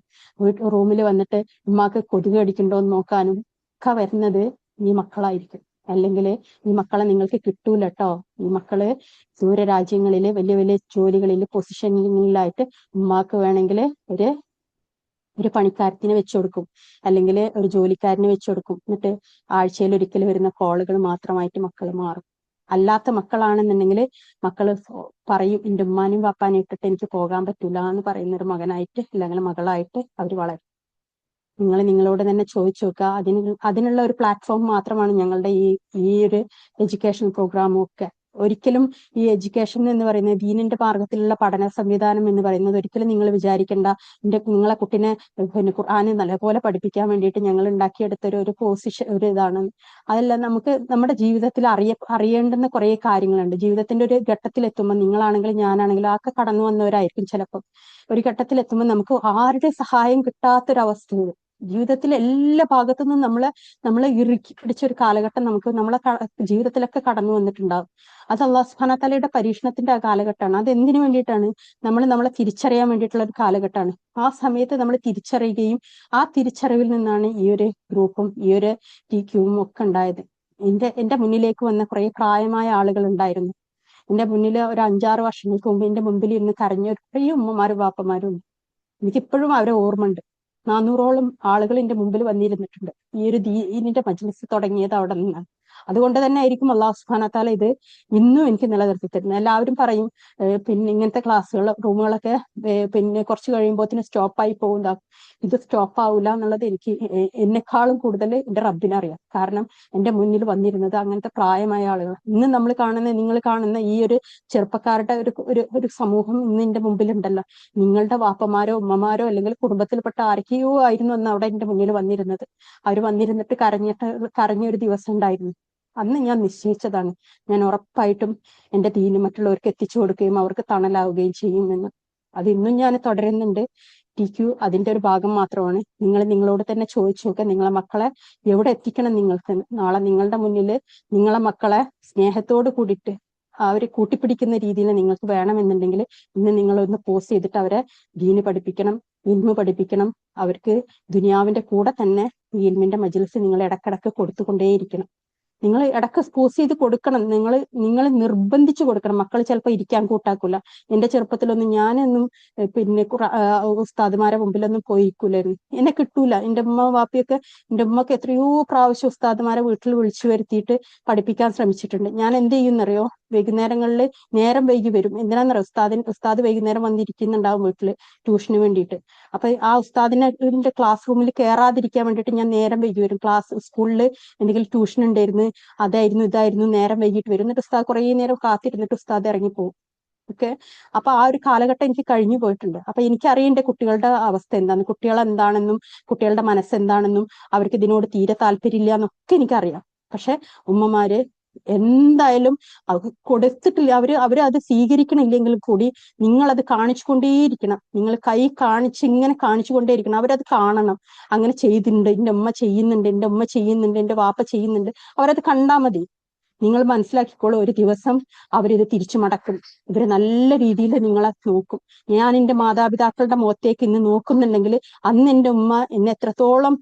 റൂമിൽ വന്നിട്ട് ഉമ്മാക്ക് കൊതുക് കടിക്കണ്ടോ എന്ന് നോക്കാനും ഒക്കെ വരുന്നത് ഈ മക്കളായിരിക്കും. അല്ലെങ്കിൽ ഈ മക്കളെ നിങ്ങൾക്ക് കിട്ടൂല കേട്ടോ. ഈ മക്കള് ദൂര രാജ്യങ്ങളില് വലിയ വലിയ ജോലികളിൽ പൊസിഷനിലായിട്ട് ഉമ്മാക്ക് വേണമെങ്കിൽ ഒരു പണിക്കാരത്തിനെ വെച്ചു കൊടുക്കും, അല്ലെങ്കിൽ ഒരു ജോലിക്കാരനെ വെച്ചു കൊടുക്കും. എന്നിട്ട് ആഴ്ചയിൽ ഒരിക്കൽ വരുന്ന കോളുകൾ മാത്രമായിട്ട് മക്കൾ മാറും. അല്ലാത്ത മക്കളാണെന്നുണ്ടെങ്കിൽ മക്കള് പറയും, എന്റെ ഉമ്മാനും പാപ്പാനും ഇട്ടിട്ട് എനിക്ക് പോകാൻ പറ്റൂല എന്ന് പറയുന്ന ഒരു മകനായിട്ട് അല്ലെങ്കിൽ മകളായിട്ട് അവർ വളരും. നിങ്ങൾ നിങ്ങളോട് തന്നെ ചോദിച്ചു നോക്കുക. അതിനുള്ള ഒരു പ്ലാറ്റ്ഫോം മാത്രമാണ് ഞങ്ങളുടെ ഈ ഒരു എഡ്യൂക്കേഷൻ പ്രോഗ്രാമും ഒക്കെ. ഒരിക്കലും ഈ എഡ്യൂക്കേഷൻ എന്ന് പറയുന്നത് ദീനിന്റെ മാർഗത്തിലുള്ള പഠന സംവിധാനം എന്ന് പറയുന്നത് ഒരിക്കലും നിങ്ങൾ വിചാരിക്കേണ്ട നിങ്ങളെ കുട്ടിനെ പിന്നെ ഖുർആന് നല്ലപോലെ പഠിപ്പിക്കാൻ വേണ്ടിയിട്ട് ഞങ്ങൾ ഉണ്ടാക്കിയെടുത്ത ഒരു പൊസിഷൻ ഒരു ഇതാണ്. അതല്ല, നമുക്ക് നമ്മുടെ ജീവിതത്തിൽ അറിയേണ്ടുന്ന കുറെ കാര്യങ്ങളുണ്ട്. ജീവിതത്തിന്റെ ഒരു ഘട്ടത്തിലെത്തുമ്പോൾ നിങ്ങളാണെങ്കിലും ഞാനാണെങ്കിലും ഒക്കെ കടന്നു വന്നവരായിരിക്കും. ചിലപ്പോൾ ഒരു ഘട്ടത്തിലെത്തുമ്പോൾ നമുക്ക് ആരുടെ സഹായം കിട്ടാത്തൊരവസ്ഥ വരും. ജീവിതത്തിലെ എല്ലാ ഭാഗത്തു നിന്നും നമ്മളെ ഇറുക്കി പിടിച്ച ഒരു കാലഘട്ടം നമുക്ക് നമ്മളെ ജീവിതത്തിലൊക്കെ കടന്നു വന്നിട്ടുണ്ടാവും. അത് അല്ലാഹു സുബ്ഹാനഹു വ തആലയുടെ പരീക്ഷണത്തിന്റെ ആ കാലഘട്ടമാണ്. അത് എന്തിനു വേണ്ടിയിട്ടാണ്? നമ്മളെ തിരിച്ചറിയാൻ വേണ്ടിയിട്ടുള്ള ഒരു കാലഘട്ടമാണ്. ആ സമയത്ത് നമ്മൾ തിരിച്ചറിയുകയും ആ തിരിച്ചറിവിൽ നിന്നാണ് ഈ ഒരു ഗ്രൂപ്പും ഈ ഒരു TQവും ഒക്കെ ഉണ്ടായത്. എന്റെ മുന്നിലേക്ക് വന്ന കുറെ പ്രായമായ ആളുകൾ ഉണ്ടായിരുന്നു. എന്റെ മുന്നിൽ ഒരു 5-6 വർഷങ്ങൾക്ക് മുമ്പ് എന്റെ മുമ്പിൽ ഇരുന്ന് കരഞ്ഞ കുറേ ഉമ്മമാരും വാപ്പമാരും ഉണ്ട്. എനിക്കിപ്പോഴും അവരെ ഓർമ്മയുണ്ട്. 400ഓളം ആളുകൾ എന്റെ മുമ്പിൽ വന്നിരുന്നിട്ടുണ്ട്. ഈ ഒരു ദീനിന്റെ മജ്‌ലിസ് തുടങ്ങിയത് അവിടെ നിന്നാണ്. അതുകൊണ്ട് തന്നെ ആയിരിക്കും അല്ലാഹു സുബ്ഹാനഹു വ തആല ഇത് ഇന്നും എനിക്ക് നിലനിർത്തി തരുന്നത്. എല്ലാവരും പറയും പിന്നെ ഇങ്ങനത്തെ റൂമുകളൊക്കെ പിന്നെ കുറച്ച് കഴിയുമ്പോഴത്തേന് സ്റ്റോപ്പായി പോകും. ഇത് സ്റ്റോപ്പ് ആവില്ല എന്നുള്ളത് എന്നെക്കാളും കൂടുതൽ എന്റെ റബ്ബിനറിയാം. കാരണം എന്റെ മുന്നിൽ വന്നിരുന്നത് അങ്ങനത്തെ പ്രായമായ ആളുകൾ. ഇന്ന് നിങ്ങൾ കാണുന്ന ഈ ഒരു ചെറുപ്പക്കാരുടെ ഒരു സമൂഹം ഇന്ന് എന്റെ മുമ്പിലുണ്ടല്ലോ. നിങ്ങളുടെ വാപ്പമാരോ ഉമ്മമാരോ അല്ലെങ്കിൽ കുടുംബത്തിൽപ്പെട്ട ആരൊക്കെയോ ആയിരുന്നു അന്ന് അവിടെ എന്റെ മുന്നിൽ വന്നിരുന്നത്. അവർ വന്നിരുന്നിട്ട് കരഞ്ഞൊരു ദിവസം ഉണ്ടായിരുന്നു. അന്ന് ഞാൻ നിശ്ചയിച്ചതാണ്, ഞാൻ ഉറപ്പായിട്ടും എന്റെ ദീന് മറ്റുള്ളവർക്ക് എത്തിച്ചു കൊടുക്കുകയും അവർക്ക് തണലാവുകയും ചെയ്യുമെന്ന്. അത് ഇന്നും ഞാൻ തുടരുന്നുണ്ട്. TQ അതിന്റെ ഒരു ഭാഗം മാത്രമാണ്. നിങ്ങളോട് തന്നെ ചോദിച്ചു നോക്കുക, നിങ്ങളെ മക്കളെ എവിടെ എത്തിക്കണം നിങ്ങൾക്ക്. നാളെ നിങ്ങളുടെ മുന്നിൽ നിങ്ങളെ മക്കളെ സ്നേഹത്തോട് കൂടിയിട്ട് അവരെ കൂട്ടിപ്പിടിക്കുന്ന രീതിയിൽ നിങ്ങൾക്ക് വേണമെന്നുണ്ടെങ്കിൽ ഇന്ന് നിങ്ങളൊന്ന് പോസ്റ്റ് ചെയ്തിട്ട് അവരെ ദീന് പഠിപ്പിക്കണം, ഇൽമ് പഠിപ്പിക്കണം. അവർക്ക് ദുനിയാവിന്റെ കൂടെ തന്നെ ഈ ഇൽമിന്റെ മജ്‌ലിസ് നിങ്ങൾ ഇടക്കിടക്ക് കൊടുത്തുകൊണ്ടേയിരിക്കണം. നിങ്ങൾ ഇടക്ക് പോസ് ചെയ്ത് കൊടുക്കണം. നിങ്ങൾ നിർബന്ധിച്ചു കൊടുക്കണം. മക്കൾ ചിലപ്പോൾ ഇരിക്കാൻ കൂട്ടാക്കൂല. എന്റെ ചെറുപ്പത്തിലൊന്നും ഞാനൊന്നും പിന്നെ ഉസ്താദുമാരെ മുമ്പിലൊന്നും പോയിരിക്കൂലായിരുന്നു. എന്നെ കിട്ടൂല. എന്റെ ഉമ്മക്ക് എത്രയോ പ്രാവശ്യം ഉസ്താദുമാരെ വീട്ടിൽ വിളിച്ചു വരുത്തിയിട്ട് പഠിപ്പിക്കാൻ ശ്രമിച്ചിട്ടുണ്ട്. ഞാൻ എന്ത് ചെയ്യുന്നറിയോ? വൈകുന്നേരങ്ങളിൽ നേരം വൈകി വരും. എന്തിനാന്നറിയോ? ഉസ്താദ് വൈകുന്നേരം വന്നിരിക്കുന്നുണ്ടാവും വീട്ടില് ട്യൂഷന് വേണ്ടിയിട്ട്. അപ്പൊ ആ ഉസ്താദിന്റെ ക്ലാസ് റൂമിൽ കയറാതിരിക്കാൻ വേണ്ടിയിട്ട് ഞാൻ നേരം വൈകി വരും. സ്കൂളിൽ എന്തെങ്കിലും ട്യൂഷൻ ഉണ്ടായിരുന്നു, അതായിരുന്നു ഇതായിരുന്നു, നേരം വൈകിട്ട് വരും. എന്നിട്ട് ഉസ്താദ് കുറേ നേരം കാത്തിരുന്നിട്ട് ഉസ്താദ് ഇറങ്ങിപ്പോകും. ഓക്കെ. അപ്പൊ ആ ഒരു കാലഘട്ടം എനിക്ക് കഴിഞ്ഞു പോയിട്ടുണ്ട്. അപ്പൊ എനിക്കറിയേണ്ട കുട്ടികളുടെ അവസ്ഥ എന്താണെന്നും കുട്ടികൾ എന്താണെന്നും കുട്ടികളുടെ മനസ്സെന്താണെന്നും അവർക്ക് ഇതിനോട് തീരെ താല്പര്യമില്ല എന്നൊക്കെ എനിക്കറിയാം. പക്ഷെ ഉമ്മമാര് എന്തായാലും കൊടുത്തിട്ടില്ല. അവര് അത് സ്വീകരിക്കണില്ലെങ്കിൽ കൂടി നിങ്ങളത് കാണിച്ചുകൊണ്ടേയിരിക്കണം. നിങ്ങൾ കൈ ഇങ്ങനെ കാണിച്ചുകൊണ്ടേയിരിക്കണം. അവരത് കാണണം. അങ്ങനെ ചെയ്തിട്ടുണ്ട്, എന്റെ ഉമ്മ ചെയ്യുന്നുണ്ട്, എന്റെ വാപ്പ ചെയ്യുന്നുണ്ട്. അവരത് കണ്ടാ മതി. നിങ്ങൾ മനസ്സിലാക്കിക്കോളൂ, ഒരു ദിവസം അവരിത് തിരിച്ചു മടക്കും. ഇവര് നല്ല രീതിയിൽ നിങ്ങളെ നോക്കും. ഞാൻ എന്റെ മാതാപിതാക്കളുടെ മുഖത്തേക്ക് ഇന്ന് നോക്കുന്നുണ്ടെങ്കിൽ അന്ന് എന്റെ ഉമ്മ എന്നെ എത്രത്തോളം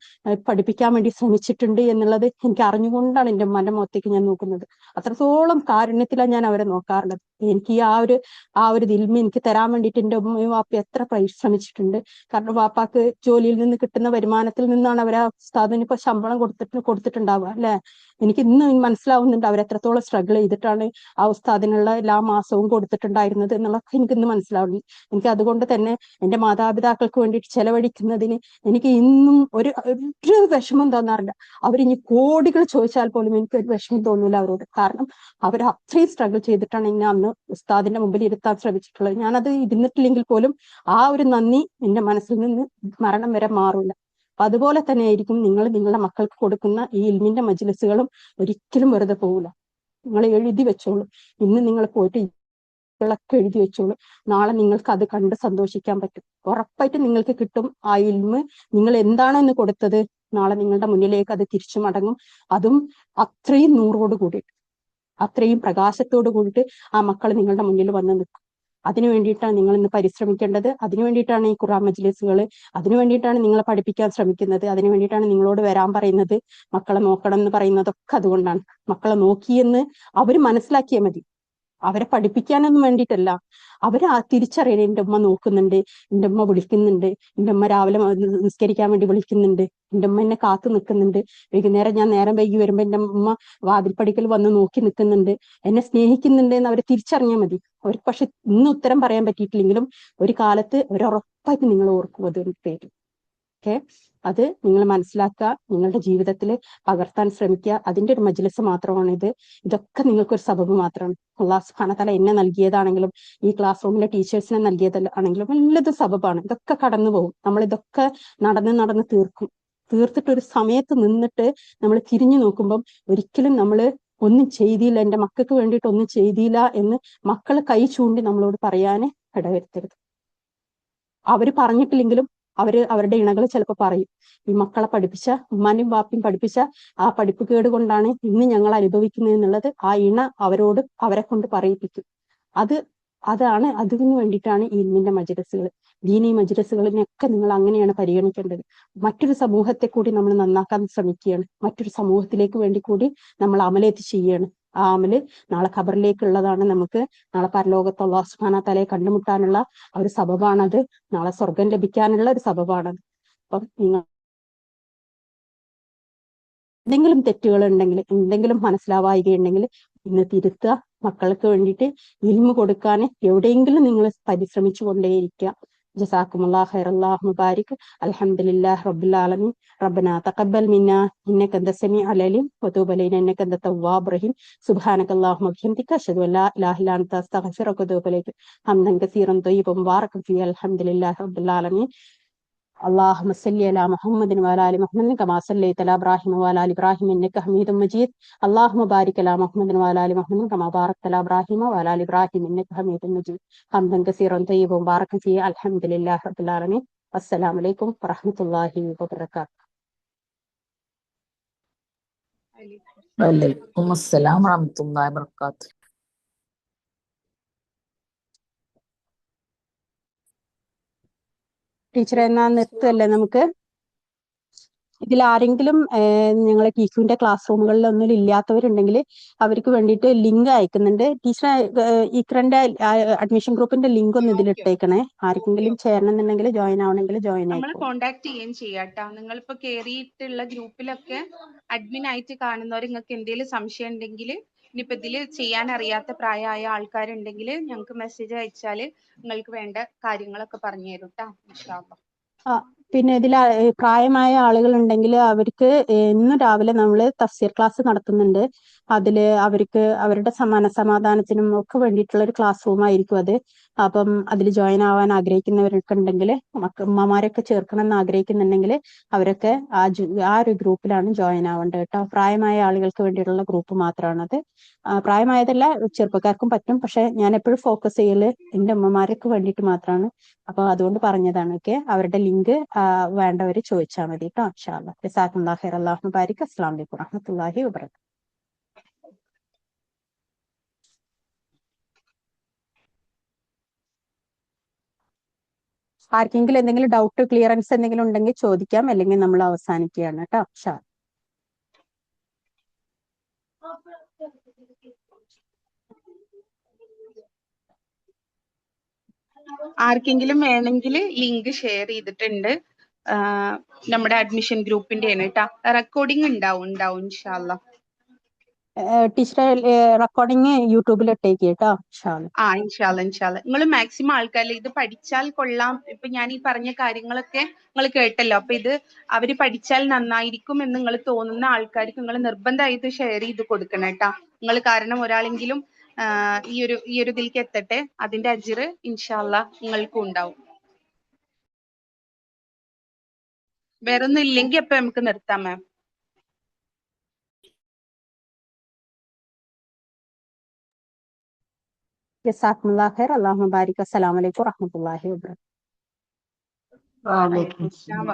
പഠിപ്പിക്കാൻ വേണ്ടി ശ്രമിച്ചിട്ടുണ്ട് എന്നുള്ളത് എനിക്ക് അറിഞ്ഞുകൊണ്ടാണ് എന്റെ ഉമ്മന്റെ മുഖത്തേക്ക് ഞാൻ നോക്കുന്നത്. അത്രത്തോളം കാരുണ്യത്തിലാണ് ഞാൻ അവരെ നോക്കാറുള്ളത്. എനിക്ക് ആ ഒരു ദിൽമ എനിക്ക് തരാൻ വേണ്ടിയിട്ട് എന്റെ ഉമ്മയും വാപ്പയും എത്ര പരിശ്രമിച്ചിട്ടുണ്ട്. കാരണം വാപ്പാക്ക് ജോലിയിൽ നിന്ന് കിട്ടുന്ന വരുമാനത്തിൽ നിന്നാണ് അവരാ ഉസ്താദിന് ഇപ്പൊ ശമ്പളം കൊടുത്തിട്ടുണ്ടാവുക അല്ലെ. എനിക്ക് ഇന്ന് മനസ്സിലാവുന്നുണ്ട് അവരെത്രത്തോളം സ്ട്രഗിൾ ചെയ്തിട്ടാണ് ആ ഉസ്താദിനുള്ള എല്ലാ മാസവും കൊടുത്തിട്ടുണ്ടായിരുന്നത് എന്നുള്ളതൊക്കെ എനിക്ക് ഇന്ന് മനസ്സിലാവുന്നു. എനിക്ക് അതുകൊണ്ട് തന്നെ എന്റെ മാതാപിതാക്കൾക്ക് വേണ്ടിയിട്ട് ചെലവഴിക്കുന്നതിന് എനിക്ക് ഇന്നും ഒരു വിഷമം തോന്നാറില്ല. അവരിനി കോടികൾ ചോദിച്ചാൽ പോലും എനിക്ക് ഒരു വിഷമം തോന്നൂല അവരോട്. കാരണം അവർ അത്രയും സ്ട്രഗിൾ ചെയ്തിട്ടാണ് എന്നെ അന്ന് ഉസ്താദിന്റെ മുമ്പിൽ ഇരുത്താൻ ശ്രമിച്ചിട്ടുള്ളത്. ഞാനത് ഇരുന്നിട്ടില്ലെങ്കിൽ പോലും ആ ഒരു നന്ദി എന്റെ മനസ്സിൽ നിന്ന് മരണം വരെ മാറൂല. അപ്പൊ അതുപോലെ തന്നെ ആയിരിക്കും നിങ്ങൾ നിങ്ങളുടെ മക്കൾക്ക് കൊടുക്കുന്ന ഈ ഇൽമിന്റെ മജ്‌ലിസുകളും ഒരിക്കലും വെറുതെ പോകൂല. നിങ്ങൾ എഴുതി വെച്ചോളൂ. ഇന്ന് നിങ്ങൾ പോയിട്ട് ൊക്കെ എഴുതി വെച്ചോളൂ. നാളെ നിങ്ങൾക്ക് അത് കണ്ട് സന്തോഷിക്കാൻ പറ്റും. ഉറപ്പായിട്ടും നിങ്ങൾക്ക് കിട്ടും ആ ഇൽമ്. നിങ്ങൾ എന്താണോ ഇന്ന് കൊടുത്തത് നാളെ നിങ്ങളുടെ മുന്നിലേക്ക് അത് തിരിച്ചു മടങ്ങും. അതും അത്രയും നൂറോട് കൂടിയിട്ട്, അത്രയും പ്രകാശത്തോട് കൂടിയിട്ട് ആ മക്കൾ നിങ്ങളുടെ മുന്നിൽ വന്ന് നിൽക്കും. അതിനു വേണ്ടിയിട്ടാണ് നിങ്ങൾ ഇന്ന് പരിശ്രമിക്കേണ്ടത്. അതിനു വേണ്ടിയിട്ടാണ് ഈ ഖുർആൻ മജ്‌ലിസുകൾ, അതിനു വേണ്ടിയിട്ടാണ് നിങ്ങളെ പഠിപ്പിക്കാൻ ശ്രമിക്കുന്നത്. അതിനു വേണ്ടിയിട്ടാണ് നിങ്ങളോട് വരാൻ പറയുന്നത്, മക്കളെ നോക്കണം എന്ന് പറയുന്നതൊക്കെ അതുകൊണ്ടാണ്. മക്കളെ നോക്കിയെന്ന് അവര് മനസ്സിലാക്കിയാൽ മതി. അവരെ പഠിപ്പിക്കാനൊന്നും വേണ്ടിയിട്ടല്ല. അവര് തിരിച്ചറിയണം, എന്റെ ഉമ്മ നോക്കുന്നുണ്ട്, എന്റെ ഉമ്മ വിളിക്കുന്നുണ്ട്, എന്റെ ഉമ്മ രാവിലെ നിസ്കരിക്കാൻ വേണ്ടി വിളിക്കുന്നുണ്ട്, എന്റെ ഉമ്മ എന്നെ കാത്തു നിൽക്കുന്നുണ്ട്, വൈകുന്നേരം ഞാൻ നേരം വൈകി വരുമ്പോ എന്റെ ഉമ്മ വാതിൽപ്പടിക്കൽ വന്ന് നോക്കി നിൽക്കുന്നുണ്ട്, എന്നെ സ്നേഹിക്കുന്നുണ്ട് എന്ന് അവർ തിരിച്ചറിഞ്ഞാൽ മതി. അവർക്ക് പക്ഷെ ഇന്ന് ഉത്തരം പറയാൻ പറ്റിയിട്ടില്ലെങ്കിലും ഒരു കാലത്ത് അവരുറപ്പായിട്ട് നിങ്ങൾ ഓർക്കും അതൊരു പേര്. ഓക്കെ, അത് നിങ്ങൾ മനസ്സിലാക്കുക, നിങ്ങളുടെ ജീവിതത്തിൽ പകർത്താൻ ശ്രമിക്കുക. അതിന്റെ ഒരു മജ്‌ലിസ് മാത്രമാണ് ഇത്. ഇതൊക്കെ നിങ്ങൾക്കൊരു സബബ് മാത്രമാണ്. അല്ലാഹു സുബ്ഹാനഹു വ തആല എന്നെ നൽകിയതാണെങ്കിലും ഈ ക്ലാസ് റൂമിലെ ടീച്ചേഴ്സിനെ നൽകിയതാണെങ്കിലും എല്ലാതും സബബാണ്. ഇതൊക്കെ കടന്നു പോകും. നമ്മൾ ഇതൊക്കെ നടന്ന് തീർക്കും. തീർത്തിട്ട് ഒരു സമയത്ത് നിന്നിട്ട് നമ്മൾ തിരിഞ്ഞു നോക്കുമ്പം ഒരിക്കലും നമ്മൾ ഒന്നും ചെയ്തില്ല, എൻ്റെ മക്കൾക്ക് വേണ്ടിയിട്ട് ഒന്നും ചെയ്തില്ല എന്ന് മക്കൾ കൈ ചൂണ്ടി നമ്മളോട് പറയാൻ ഇടവരുത്തരുത്. അവര് പറഞ്ഞിട്ടില്ലെങ്കിലും അവരുടെ ഇണകൾ ചിലപ്പോൾ പറയും, ഈ മക്കളെ പഠിപ്പിച്ച ഉമ്മാനും വാപ്പിയും പഠിപ്പിച്ച ആ പഠിപ്പ് കേട് കൊണ്ടാണ് ഇന്ന് ഞങ്ങൾ അനുഭവിക്കുന്നത് എന്നുള്ളത് ആ ഇണ അവരെ കൊണ്ട് പറയിപ്പിക്കും. അതാണ് അതിനു വേണ്ടിയിട്ടാണ് ഈ ഇൽമിന്റെ മജ്‌ലിസുകൾ, ദീനി മജ്‌ലിസുകളിനെയൊക്കെ നിങ്ങൾ അങ്ങനെയാണ് പരിഗണിക്കേണ്ടത്. മറ്റൊരു സമൂഹത്തെ കൂടി നമ്മൾ നന്നാക്കാൻ ശ്രമിക്കുകയാണ്. മറ്റൊരു സമൂഹത്തിലേക്ക് വേണ്ടി കൂടി നമ്മൾ അമലേറ്റ് ചെയ്യുകയാണ്. ആ അമല് നാളെ ഖബറിലേക്കുള്ളതാണ്. നമുക്ക് നാളെ പരലോകത്ത് അല്ലാഹു സുബ്ഹാനഹു വ തആലയെ കണ്ടുമുട്ടാനുള്ള ഒരു സബബാണത്. നാളെ സ്വർഗം ലഭിക്കാനുള്ള ഒരു സബബാണത്. അപ്പം നിങ്ങൾ എന്തെങ്കിലും തെറ്റുകൾ ഉണ്ടെങ്കിൽ, എന്തെങ്കിലും മനസ്സിലാവായികയുണ്ടെങ്കിൽ ഇന്ന് തിരുത്തുക. മക്കൾക്ക് വേണ്ടിയിട്ട് ഇൽമു കൊടുക്കാൻ എവിടെയെങ്കിലും നിങ്ങൾ പരിശ്രമിച്ചു കൊണ്ടേയിരിക്കുക. ജസാക്കുമുല്ലാഹു ഖൈറൻ, അല്ലാഹു മുബാരിക്. അൽഹംദുലില്ലാഹി റബ്ബിൽ ആലമീൻ. റബ്ബനാ തഖബ്ബൽ മിന്നാ ഇന്നക അൻത സമീഉൽ അലീം വതൂബ് അലൈനാ ഇന്നക അൻത തവ്വാബുർ റഹീം. സുബ്ഹാനകല്ലാഹുമ്മ വബിഹംദിക അശ്ഹദു അല്ലാ ഇലാഹ ഇല്ലാ അൻത അസ്തഗ്ഫിറുക വഅതൂബു ഇലൈക്. ഹംദൻ കസീറൻ ത്വയ്യിബൻ മുബാറകൻ ഫീഹി. അൽഹംദുലില്ലാഹി റബ്ബിൽ ആലമീൻ. اللهم صل على محمد وعلى ال محمد كما صليت على ابراهيم وعلى ال ابراهيم انك حميد مجيد. اللهم بارك على محمد وعلى ال محمد كما باركت على ابراهيم وعلى ال ابراهيم انك حميد مجيد. حمدا كثيرا طيبا مباركا فيه. الحمد لله رب العالمين. السلام عليكم ورحمة الله وبركاته. വലൈക്കും അസ്സലാം വറഹ്മത്തുള്ളാഹി വബറകാതുഹു. ടീച്ചറെ എന്നാ നിർത്തല്ലേ നമുക്ക്? ഇതിൽ ആരെങ്കിലും ഞങ്ങളെ ടീച്ചറിന്റെ ക്ലാസ് റൂമുകളിൽ ഒന്നും ഇല്ലാത്തവരുണ്ടെങ്കിൽ അവർക്ക് വേണ്ടിയിട്ട് ലിങ്ക് അയക്കുന്നുണ്ട്. ടീച്ചറെ ഇക്രന്റെ അഡ്മിഷൻ ഗ്രൂപ്പിന്റെ ലിങ്ക് ഒന്ന് ഇതിലിട്ടേക്കണേ. ആർക്കെങ്കിലും ചേരണമെന്നുണ്ടെങ്കിൽ ജോയിൻ ആവണമെങ്കിൽ ജോയിൻ നമ്മൾ ആയിക്കോ. കോണ്ടാക്ട് ചെയ്യുകയും ചെയ്യാട്ടോ. നിങ്ങളിപ്പോ കേറിയിട്ടുള്ള ഗ്രൂപ്പിലൊക്കെ അഡ്മിൻ ആയിട്ട് കാണുന്നവർ നിങ്ങൾക്ക് എന്തെങ്കിലും സംശയം ഉണ്ടെങ്കിൽ, ഇനിയിപ്പോ ഇതില് ചെയ്യാൻ അറിയാത്ത പ്രായമായ ആൾക്കാരുണ്ടെങ്കിൽ ഞങ്ങൾക്ക് മെസ്സേജ് അയച്ചാൽ നിങ്ങൾക്ക് വേണ്ട കാര്യങ്ങളൊക്കെ പറഞ്ഞു തരും ട്ടോ. ഇൻഷാ അല്ലാഹ്. പിന്നെ ഇതിൽ പ്രായമായ ആളുകൾ ഉണ്ടെങ്കിൽ അവർക്ക് ഇന്ന് രാവിലെ നമ്മൾ തഫ്സീർ ക്ലാസ് നടത്തുന്നുണ്ട്. അതില് അവർക്ക് അവരുടെ മനസമാധാനത്തിനും ഒക്കെ വേണ്ടിയിട്ടുള്ള ഒരു ക്ലാസ് റൂം ആയിരിക്കും അത്. അപ്പം അതിൽ ജോയിൻ ആവാൻ ആഗ്രഹിക്കുന്നവരൊക്കെ ഉണ്ടെങ്കിൽ, ഉമ്മമാരൊക്കെ ചേർക്കണം എന്ന് ആഗ്രഹിക്കുന്നുണ്ടെങ്കിൽ അവരൊക്കെ ആ ഒരു ഗ്രൂപ്പിലാണ് ജോയിൻ ആവേണ്ടത് കേട്ടോ. പ്രായമായ ആളുകൾക്ക് വേണ്ടിയിട്ടുള്ള ഗ്രൂപ്പ് മാത്രമാണത്. പ്രായമായതല്ല, ചെറുപ്പക്കാർക്കും പറ്റും. പക്ഷെ ഞാൻ എപ്പോഴും ഫോക്കസ് ചെയ്യല് എൻ്റെ ഉമ്മമാർക്ക് വേണ്ടിയിട്ട് മാത്രമാണ്. അപ്പൊ അതുകൊണ്ട് പറഞ്ഞതാണ്. ഓക്കെ, അവരുടെ ലിങ്ക് വേണ്ടവര് ചോദിച്ചാൽ മതി കേട്ടോ. ഇൻഷാ അല്ലാഹ്. ജസാക്കുമുല്ലാഹു ഖൈറൻ. അല്ലാഹു മുബാരിക്. അസ്സലാമു അലൈക്കും വറഹ്മത്തുള്ളാഹി വബറകാതുഹു. ആർക്കെങ്കിലും എന്തെങ്കിലും ഡൗട്ട് ക്ലിയറൻസ് എന്തെങ്കിലും ഉണ്ടെങ്കിൽ ചോദിക്കാം, അല്ലെങ്കിൽ നമ്മൾ അവസാനിക്കുകയാണ് കേട്ടോ. ഇൻഷാ അല്ലാഹ്. ആർക്കെങ്കിലും വേണമെങ്കിൽ ലിങ്ക് ഷെയർ ചെയ്തിട്ടുണ്ട്. നമ്മുടെ അഡ്മിഷൻ ഗ്രൂപ്പിന്റെ ആണ് കേട്ടോ. റെക്കോർഡിംഗ് ഉണ്ടാവും ഇൻഷാ അല്ലാഹ്. ടീച്ചറെ റെക്കോർഡിങ് യൂട്യൂബിൽ ഇട്ടേക്ക് കേട്ടോ. ഇൻഷാ അല്ലാഹ്. ഇൻഷാ അല്ലാഹ്. നിങ്ങൾ മാക്സിമം ആൾക്കാരിൽ ഇത് പഠിച്ചാൽ കൊള്ളാം. ഇപ്പൊ ഞാൻ ഈ പറഞ്ഞ കാര്യങ്ങളൊക്കെ നിങ്ങൾ കേട്ടല്ലോ. അപ്പൊ ഇത് അവര് പഠിച്ചാൽ നന്നായിരിക്കും എന്ന് നിങ്ങൾ തോന്നുന്ന ആൾക്കാർക്ക് നിങ്ങൾ നിർബന്ധമായിട്ട് ഷെയർ ചെയ്ത് കൊടുക്കണം കേട്ടോ. നിങ്ങൾ കാരണം ഒരാളെങ്കിലും ഈ ഒരു ഇതിലേക്ക് എത്തട്ടെ. അതിന്റെ അജ്റ് ഇൻഷാ അല്ലാഹ് നിങ്ങൾക്കും ഉണ്ടാവും. വേറൊന്നും ഇല്ലെങ്കിൽ അപ്പൊ നമുക്ക് നിർത്താം മാം. ജസാക്കുമുല്ലാഹു ഖൈറൻ. അല്ലാഹു മുബാരിക്. അസ്സലാമു അലൈക്കും വറഹ്മത്തുള്ളാഹി വബറകാതുഹു. വലൈക്കും അസ്സലാം.